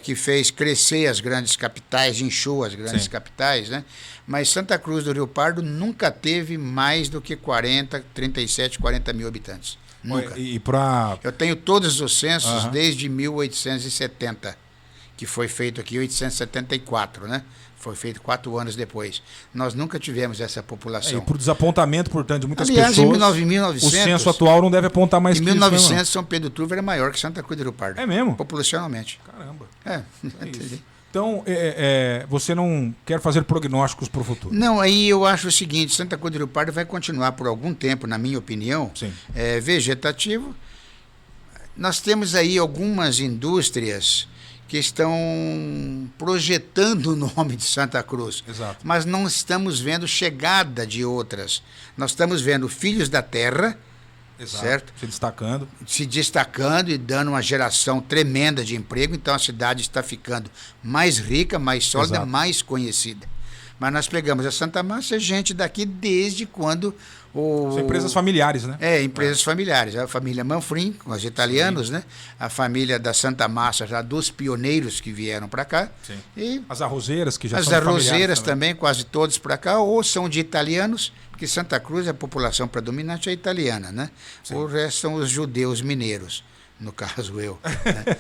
que fez crescer as grandes capitais, inchou as grandes capitais, né? Mas Santa Cruz do Rio Pardo nunca teve mais do que 37, 40 mil habitantes. Nunca. Eu tenho todos os censos desde 1870. Que foi feito aqui em 1874, né? Foi feito 4 anos depois. Nós nunca tivemos essa população. E por desapontamento, portanto, de muitas pessoas... Em 1900... O censo atual não deve apontar mais que isso. Em 1900, São Pedro Turvo era maior que Santa Cruz do Rio Pardo. É mesmo? Populacionalmente. Caramba. Isso. Então, você não quer fazer prognósticos para o futuro? Não, aí eu acho o seguinte, Santa Cruz do Rio Pardo vai continuar por algum tempo, na minha opinião, vegetativo. Nós temos aí algumas indústrias que estão projetando o nome de Santa Cruz. Exato. Mas não estamos vendo chegada de outras. Nós estamos vendo filhos da terra, certo? Se destacando e dando uma geração tremenda de emprego. Então a cidade está ficando mais rica, mais sólida, mais conhecida. Mas nós pegamos a Santa Massa, gente daqui desde quando... São empresas familiares, né? Empresas familiares. A família Manfrim, com os italianos, né? A família da Santa Massa, já dos pioneiros que vieram para cá. E as arrozeiras, que já são familiares. As arrozeiras também, quase todos para cá, ou são de italianos, porque Santa Cruz, a população predominante é italiana, né? O resto são os judeus mineiros, no caso eu. Né?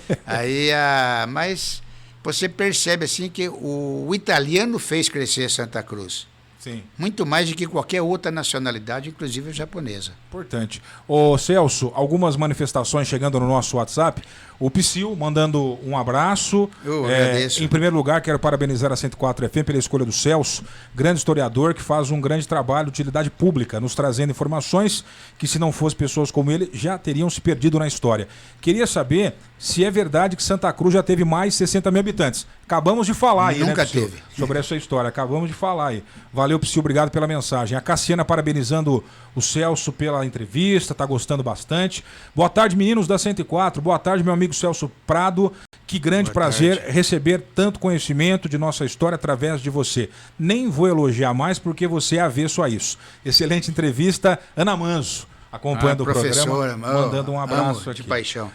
Mas você percebe assim que o italiano fez crescer Santa Cruz. Sim. Muito mais do que qualquer outra nacionalidade, inclusive a japonesa. Importante. Ô Celso, algumas manifestações chegando no nosso WhatsApp. O Psyu mandando um abraço. Eu agradeço. Em primeiro lugar, quero parabenizar a 104 FM pela escolha do Celso, grande historiador que faz um grande trabalho de utilidade pública, nos trazendo informações que, se não fossem pessoas como ele, já teriam se perdido na história. Queria saber se é verdade que Santa Cruz já teve mais de 60 mil habitantes. Acabamos de falar aí, Nunca né, Psyu, teve. sobre essa história. Acabamos de falar aí. Valeu, Psyu, obrigado pela mensagem. A Cassiana parabenizando o Celso pela entrevista, tá gostando bastante. Boa tarde, meninos da 104. Boa tarde, meu amigo Celso Prado. Que grande prazer receber tanto conhecimento de nossa história através de você. Nem vou elogiar mais porque você é avesso a isso. Excelente entrevista, Ana Manzo, acompanhando o programa, mandando um abraço aqui. De paixão.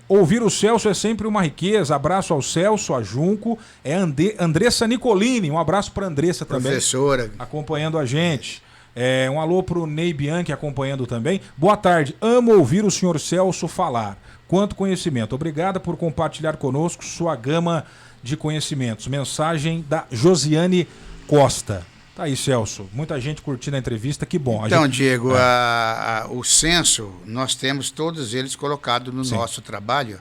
Ouvir o Celso é sempre uma riqueza. Abraço ao Celso, a Junco. É Andressa Nicolini, um abraço para Andressa também. Professora. Acompanhando a gente. Um alô pro Ney Bianchi acompanhando também. Boa tarde, amo ouvir o senhor Celso falar. Quanto conhecimento. Obrigada por compartilhar conosco sua gama de conhecimentos. Mensagem da Josiane Costa. Tá aí, Celso. Muita gente curtindo a entrevista, que bom. Então, Diego, o censo, nós temos todos eles colocados no nosso trabalho,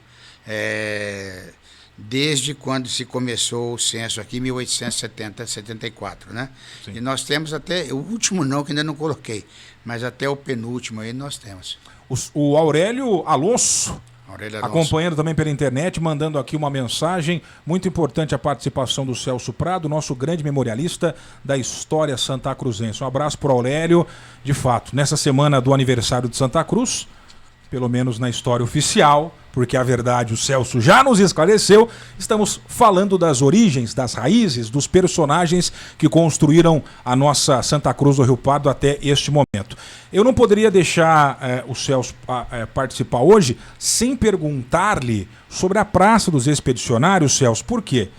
desde quando se começou o censo aqui, em 1870, 74, né? Sim. E nós temos até, o último não, que ainda não coloquei, mas até o penúltimo aí nós temos. O Aurélio Alonso, acompanhando também pela internet, mandando aqui uma mensagem. Muito importante a participação do Celso Prado, nosso grande memorialista da história santacruzense. Um abraço para o Aurélio. De fato, nessa semana do aniversário de Santa Cruz, pelo menos na história oficial, porque a verdade o Celso já nos esclareceu, estamos falando das origens, das raízes, dos personagens que construíram a nossa Santa Cruz do Rio Pardo até este momento. Eu não poderia deixar o Celso participar hoje sem perguntar-lhe sobre a Praça dos Expedicionários, Celso. Por quê?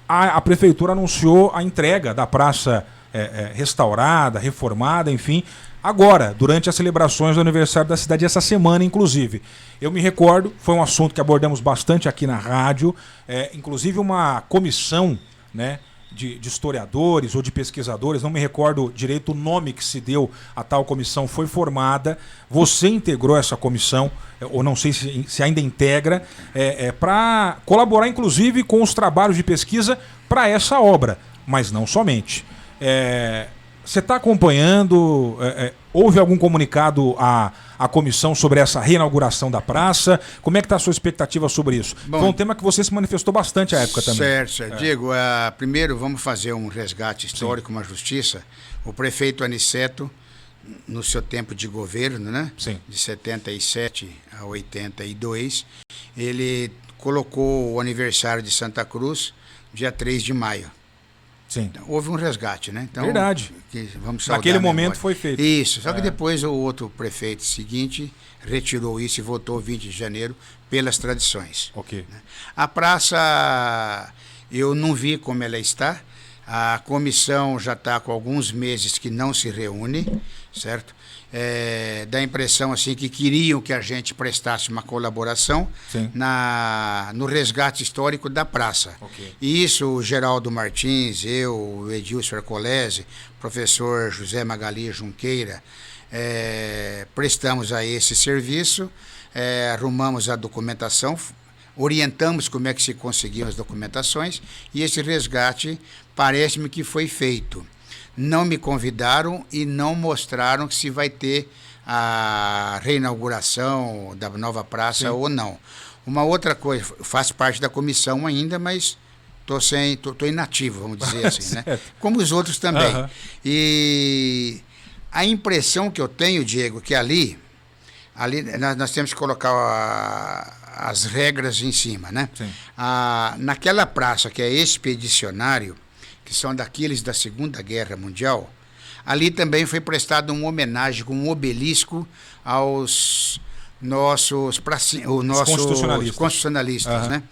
A Prefeitura anunciou a entrega da praça restaurada, reformada, enfim, agora, durante as celebrações do aniversário da cidade, essa semana, inclusive. Eu me recordo, foi um assunto que abordamos bastante aqui na rádio, inclusive uma comissão, né, de historiadores ou de pesquisadores, não me recordo direito o nome que se deu a tal comissão, foi formada. Você integrou essa comissão, ou não sei se ainda integra, para colaborar, inclusive, com os trabalhos de pesquisa para essa obra, mas não somente. Você está acompanhando? Houve algum comunicado à comissão sobre essa reinauguração da praça? Como é que está a sua expectativa sobre isso? Bom, foi um tema que você se manifestou bastante à época também. Certo. Diego, primeiro vamos fazer um resgate histórico, uma justiça. O prefeito Aniceto, no seu tempo de governo, né? Sim. De 77 a 82, ele colocou o aniversário de Santa Cruz dia 3 de maio. Sim. Então, houve um resgate, né? Então, verdade. Vamos naquele momento foi feito. Isso, só que depois o outro prefeito seguinte retirou isso e votou 20 de janeiro pelas tradições. Ok. A praça, eu não vi como ela está. A comissão já está com alguns meses que não se reúne, certo? Dá a impressão assim que queriam que a gente prestasse uma colaboração no resgate histórico da praça. Okay. E isso o Geraldo Martins, eu, o Edilson Arcolese, professor José Magali Junqueira, prestamos a esse serviço, arrumamos a documentação, orientamos como é que se conseguiam as documentações e esse resgate parece-me que foi feito. Não me convidaram e não mostraram se vai ter a reinauguração da nova praça ou não. Uma outra coisa, faço parte da comissão ainda, mas tô inativo, vamos dizer assim, né? Como os outros também. E a impressão que eu tenho, Diego, que ali nós temos que colocar as regras em cima, né? Naquela praça que é Expedicionário, que são daqueles da Segunda Guerra Mundial, ali também foi prestada uma homenagem com um obelisco aos nossos constitucionalistas, né?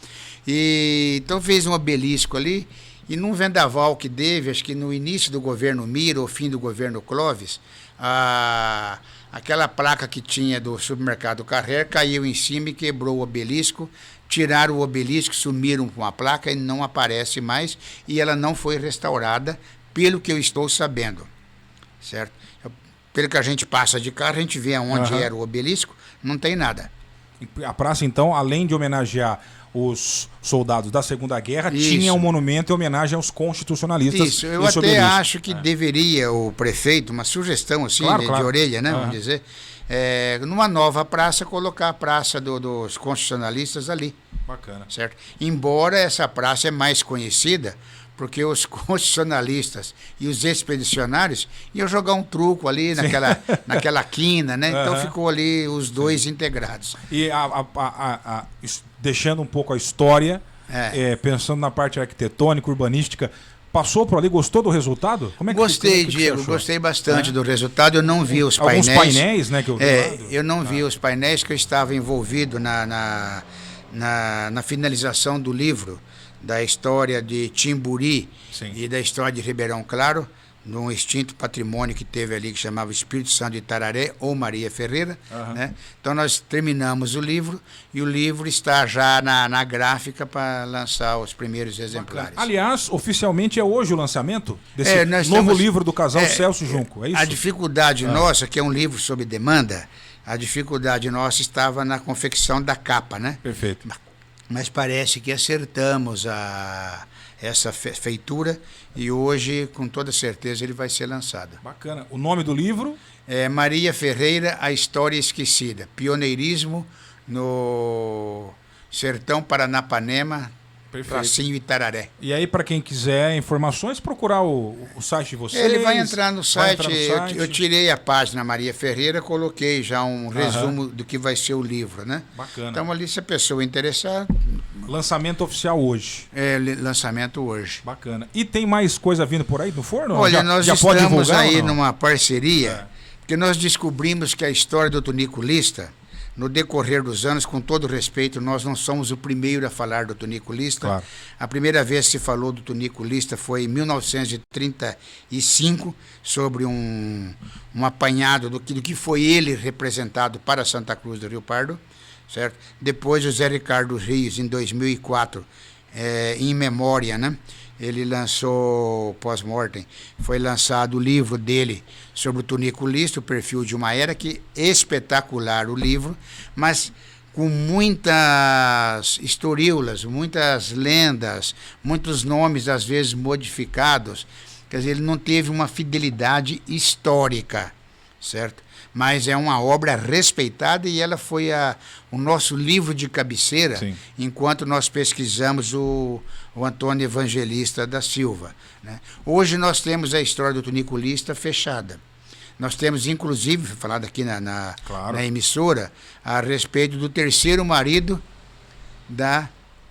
E então fez um obelisco ali, e num vendaval que teve, acho que no início do governo Mira, ou fim do governo Clóvis, aquela placa que tinha do supermercado Carrer caiu em cima e quebrou o obelisco. Tiraram o obelisco, sumiram com a placa e não aparece mais, e ela não foi restaurada pelo que eu estou sabendo, certo? Pelo que a gente passa de carro, a gente vê onde era o obelisco, não tem nada. A praça, então, além de homenagear os soldados da Segunda Guerra, Isso. tinha um monumento em homenagem aos constitucionalistas. Isso, eu até acho que deveria o prefeito, uma sugestão assim, claro. De orelha, né, vamos dizer, numa nova praça, colocar a praça dos constitucionalistas ali. Bacana. Certo? Embora essa praça é mais conhecida, porque os constitucionalistas e os expedicionários iam jogar um truco ali naquela quina, né? Então ficou ali os dois integrados. E deixando um pouco a história, pensando na parte arquitetônica, urbanística, passou por ali, gostou do resultado? Como é que Gostei, Diego, gostei bastante do resultado. Eu não vi os painéis. Alguns painéis, né? Que eu não vi os painéis, que eu estava envolvido na finalização do livro, da história de Timburi e da história de Ribeirão Claro, num extinto patrimônio que teve ali, que chamava Espírito Santo de Itararé ou Maria Ferreira. Né? Então nós terminamos o livro e o livro está já na gráfica para lançar os primeiros exemplares. Aliás, oficialmente é hoje o lançamento desse novo livro do casal Celso Junco, é isso? A dificuldade nossa, que é um livro sob demanda, a dificuldade nossa estava na confecção da capa, né? Perfeito. Mas parece que acertamos essa feitura e hoje, com toda certeza, ele vai ser lançado. Bacana. O nome do livro? É Maria Ferreira, A História Esquecida. Pioneirismo no Sertão Paranapanema, Pracinho Itararé. E aí, para quem quiser informações, procurar o site de vocês. Ele vai entrar no site. Eu tirei a página Maria Ferreira, coloquei já um resumo do que vai ser o livro, né? Bacana. Então, ali, se a pessoa interessar... Lançamento oficial hoje. Lançamento hoje. Bacana. E tem mais coisa vindo por aí no forno? Olha, nós estamos aí numa parceria, porque nós descobrimos que a história do tuniculista, no decorrer dos anos, com todo respeito, nós não somos o primeiro a falar do tuniculista. Claro. A primeira vez que se falou do tuniculista foi em 1935, sobre um apanhado do que foi ele representado para Santa Cruz do Rio Pardo. Certo? Depois o Zé Ricardo Rios, em 2004, em memória, né? Ele lançou, pós-mortem, foi lançado o livro dele sobre o tuniculista, o perfil de uma era, que é espetacular o livro, mas com muitas historiúlas, muitas lendas, muitos nomes às vezes modificados. Quer dizer, ele não teve uma fidelidade histórica, certo? Mas é uma obra respeitada e ela foi o nosso livro de cabeceira. Sim. Enquanto nós pesquisamos o Antônio Evangelista da Silva. Né? Hoje nós temos a história do tuniculista fechada. Nós temos, inclusive, falado aqui na emissora, a respeito do terceiro marido da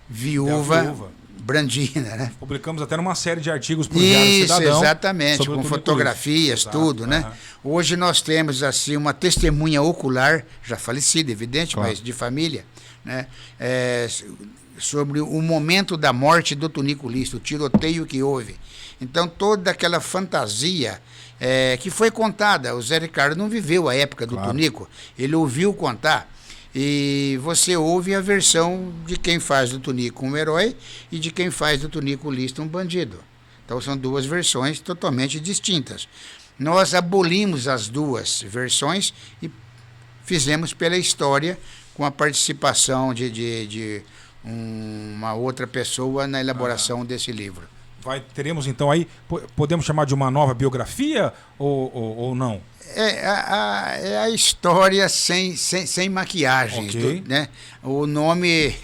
viúva Brandina, né? Publicamos até numa série de artigos para o Diário Cidadão. Isso, exatamente, com fotografias, tudo, né? Hoje nós temos, assim, uma testemunha ocular, já falecida, evidente, mas de família, né? Sobre o momento da morte do tuniculista, o tiroteio que houve. Então, toda aquela fantasia que foi contada, o Zé Ricardo não viveu a época do tunico, ele ouviu contar. E você ouve a versão de quem faz do tunico um herói e de quem faz do tuniculista um bandido. Então são duas versões totalmente distintas. Nós abolimos as duas versões e fizemos pela história, com a participação de uma outra pessoa na elaboração desse livro. Teremos então aí, podemos chamar de uma nova biografia ou não? É a história sem maquiagem, Okay. Né? O nome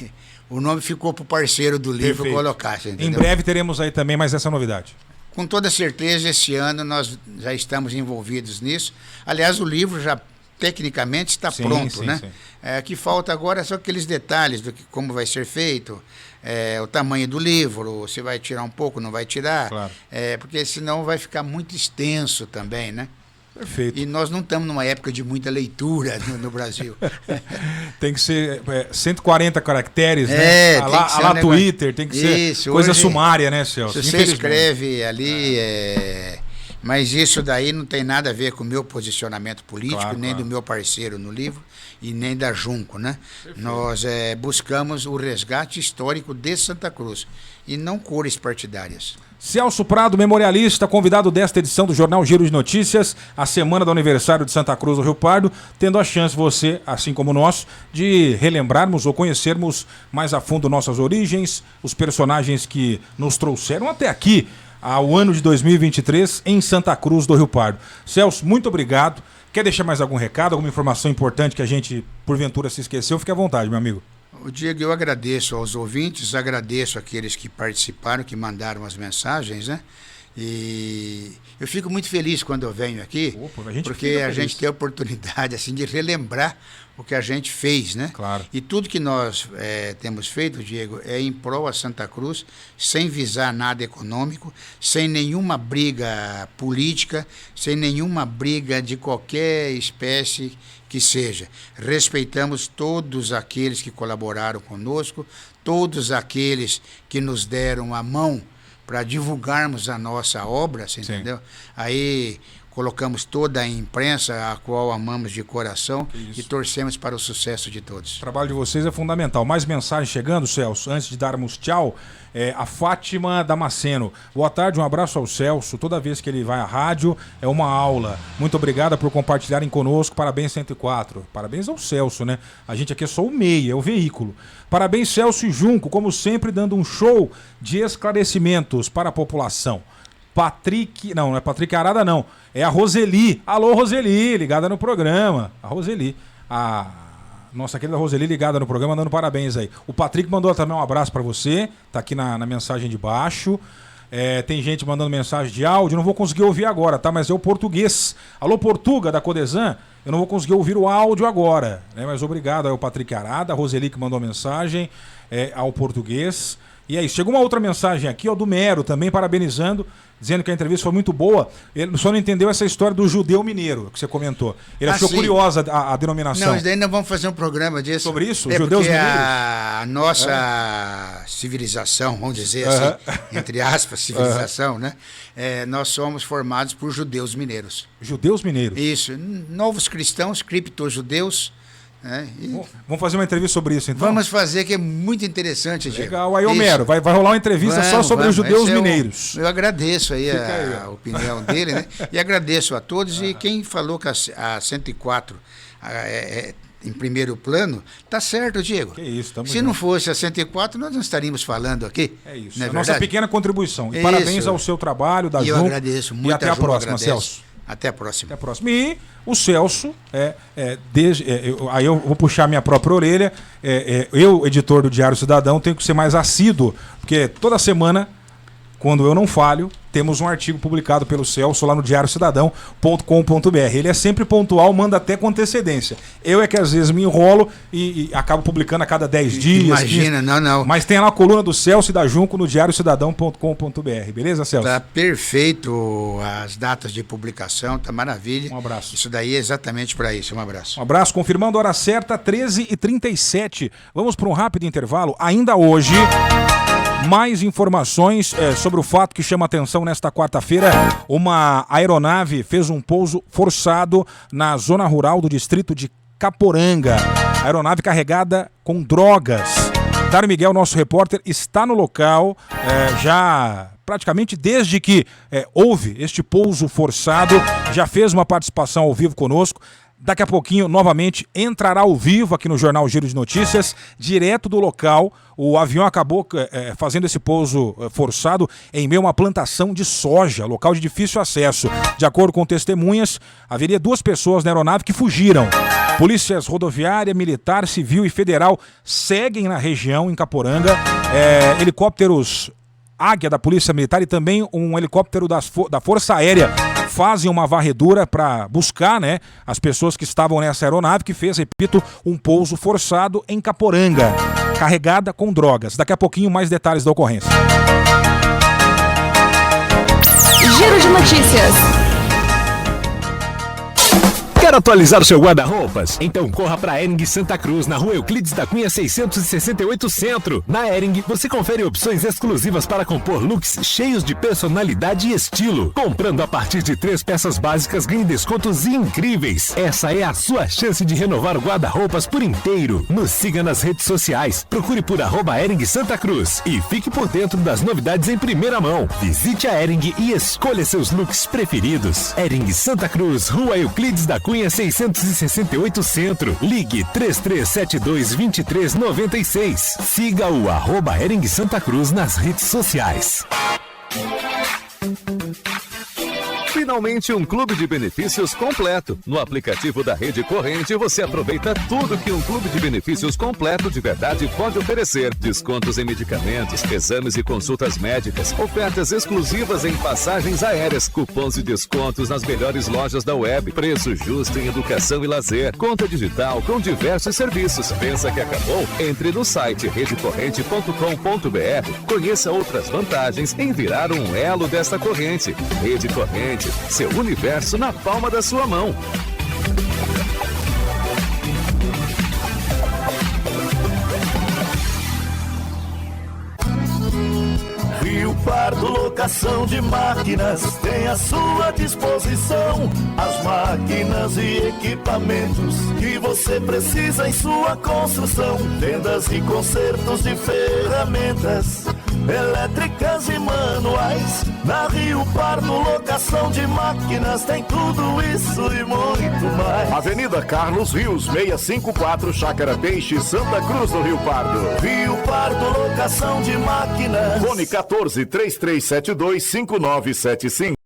ficou para o parceiro do livro colocar. Em breve teremos aí também mais essa novidade. Com toda certeza, esse ano nós já estamos envolvidos nisso. Aliás, o livro já tecnicamente está pronto, né? Sim. Que falta agora só aqueles detalhes do como vai ser feito, o tamanho do livro, você vai tirar um pouco, não vai tirar, porque senão vai ficar muito extenso também, né? Perfeito. E nós não estamos numa época de muita leitura no Brasil. Tem que ser 140 caracteres, né? Tem que ser um Twitter, tem que ser coisa sumária, né, Celso? Se você escreve ali Mas isso daí não tem nada a ver com o meu posicionamento político, Claro, nem claro. do meu parceiro no livro e nem da Junco, né? Perfeito. Nós buscamos o resgate histórico de Santa Cruz e não cores partidárias. Celso Prado, memorialista, convidado desta edição do Jornal Giro de Notícias, a semana do aniversário de Santa Cruz do Rio Pardo, tendo a chance você, assim como nós, de relembrarmos ou conhecermos mais a fundo nossas origens, os personagens que nos trouxeram até aqui, ao ano de 2023, em Santa Cruz do Rio Pardo. Celso, muito obrigado. Quer deixar mais algum recado, alguma informação importante que a gente, porventura, se esqueceu? Fique à vontade, meu amigo. Diego, eu agradeço aos ouvintes, agradeço àqueles que participaram, que mandaram as mensagens, né? E eu fico muito feliz quando eu venho aqui, porque a gente tem a oportunidade assim, de relembrar o que a gente fez, né? Claro. E tudo que nós temos feito, Diego, é em prol a Santa Cruz, sem visar nada econômico, sem nenhuma briga política, sem nenhuma briga de qualquer espécie que seja. Respeitamos todos aqueles que colaboraram conosco, todos aqueles que nos deram a mão para divulgarmos a nossa obra, você entendeu? Aí colocamos toda a imprensa, a qual amamos de coração, e torcemos para o sucesso de todos. O trabalho de vocês é fundamental. Mais mensagem chegando, Celso, antes de darmos tchau. A Fátima Damasceno. Boa tarde, um abraço ao Celso. Toda vez que ele vai à rádio, é uma aula. Muito obrigada por compartilharem conosco. Parabéns, 104. Parabéns ao Celso, né? A gente aqui é só o meio, é o veículo. Parabéns, Celso e Junco, como sempre, dando um show de esclarecimentos para a população. Patrick, não é Patrick Arada, não. É a Roseli. Alô, Roseli, ligada no programa. A Roseli. Nossa querida Roseli ligada no programa, dando parabéns aí. O Patrick mandou também um abraço pra você. Tá aqui na mensagem de baixo. Tem gente mandando mensagem de áudio. Não vou conseguir ouvir agora, tá? Mas é o português. Alô, Portuga, da Codesan. Eu não vou conseguir ouvir o áudio agora, né? Mas obrigado ao Patrick Arada, a Roseli que mandou a mensagem, ao português. E é isso. Chegou uma outra mensagem aqui, do Mero, também parabenizando, dizendo que a entrevista foi muito boa. Ele só não entendeu essa história do judeu mineiro que você comentou. Ele achou curiosa a denominação. Não, mas daí nós vamos fazer um programa disso. Sobre isso? Judeus mineiros? A nossa civilização, vamos dizer assim, entre aspas, civilização, né? Nós somos formados por judeus mineiros. Judeus mineiros? Isso. Novos cristãos, criptojudeus. Vamos fazer uma entrevista sobre isso, então? Vamos fazer, que é muito interessante, Diego. Legal. Aí, Homero, vai rolar uma entrevista só sobre os judeus mineiros. Eu agradeço aí a opinião dele, né? E agradeço a todos. E quem falou que a 104 em primeiro plano, tá certo, Diego. Que isso, Se não fosse a 104, nós não estaríamos falando aqui. É isso. É nossa pequena contribuição. E parabéns ao seu trabalho, da Junco. Eu agradeço muito. E até a próxima, Celso. Até a próxima. Até a próxima. E o Celso, aí eu vou puxar minha própria orelha, eu, editor do Diário Cidadão, tenho que ser mais assíduo, porque toda semana, quando eu não falho, temos um artigo publicado pelo Celso lá no diariocidadão.com.br. Ele é sempre pontual, manda até com antecedência. Eu é que às vezes me enrolo e acabo publicando a cada 10 dias. Imagina, não. Mas tem lá a coluna do Celso e da Junco no diariocidadão.com.br. Beleza, Celso? Tá perfeito as datas de publicação, tá maravilha. Um abraço. Isso daí é exatamente para isso. Um abraço. Um abraço. Confirmando a hora certa, 13h37. Vamos para um rápido intervalo. Ainda hoje, mais informações sobre o fato que chama atenção nesta quarta-feira. Uma aeronave fez um pouso forçado na zona rural do distrito de Caporanga. Aeronave carregada com drogas. Dário Miguel, nosso repórter, está no local já praticamente desde que houve este pouso forçado. Já fez uma participação ao vivo conosco. Daqui a pouquinho, novamente, entrará ao vivo aqui no Jornal Giro de Notícias, direto do local. O avião acabou fazendo esse pouso forçado em meio a uma plantação de soja, local de difícil acesso. De acordo com testemunhas, haveria 2 pessoas na aeronave que fugiram. Polícias rodoviária, militar, civil e federal seguem na região, em Caporanga. Helicópteros Águia da Polícia Militar e também um helicóptero da Força Aérea fazem uma varredura para buscar, as pessoas que estavam nessa aeronave que fez, repito, um pouso forçado em Caporanga, carregada com drogas. Daqui a pouquinho mais detalhes da ocorrência. Giro de Notícias. Quer atualizar o seu guarda-roupas? Então corra para Hering Santa Cruz, na rua Euclides da Cunha 668 Centro. Na Hering, você confere opções exclusivas para compor looks cheios de personalidade e estilo. Comprando a partir de 3 peças básicas, ganhe descontos incríveis. Essa é a sua chance de renovar o guarda-roupas por inteiro. Nos siga nas redes sociais. Procure por @Hering Santa Cruz e fique por dentro das novidades em primeira mão. Visite a Hering e escolha seus looks preferidos. Hering Santa Cruz, rua Euclides da Cunha 668 Centro. Ligue 3372-2396. Siga o @Hering Santa Cruz nas redes sociais. Finalmente um clube de benefícios completo. No aplicativo da Rede Corrente você aproveita tudo que um clube de benefícios completo de verdade pode oferecer. Descontos em medicamentos, exames e consultas médicas, ofertas exclusivas em passagens aéreas, cupons de descontos nas melhores lojas da web, preço justo em educação e lazer, conta digital com diversos serviços. Pensa que acabou? Entre no site redecorrente.com.br, conheça outras vantagens em virar um elo desta corrente. Rede Corrente, seu universo na palma da sua mão. Rio Pardo Locação de Máquinas tem à sua disposição as máquinas e equipamentos que você precisa em sua construção. Vendas e consertos de ferramentas elétricas e manuais. Na Rio Pardo Locação de Máquinas tem tudo isso e muito mais. Avenida Carlos Rios, 654, Chácara Peixe, Santa Cruz do Rio Pardo. Rio Pardo Locação de Máquinas. Fone 14 3372 5975.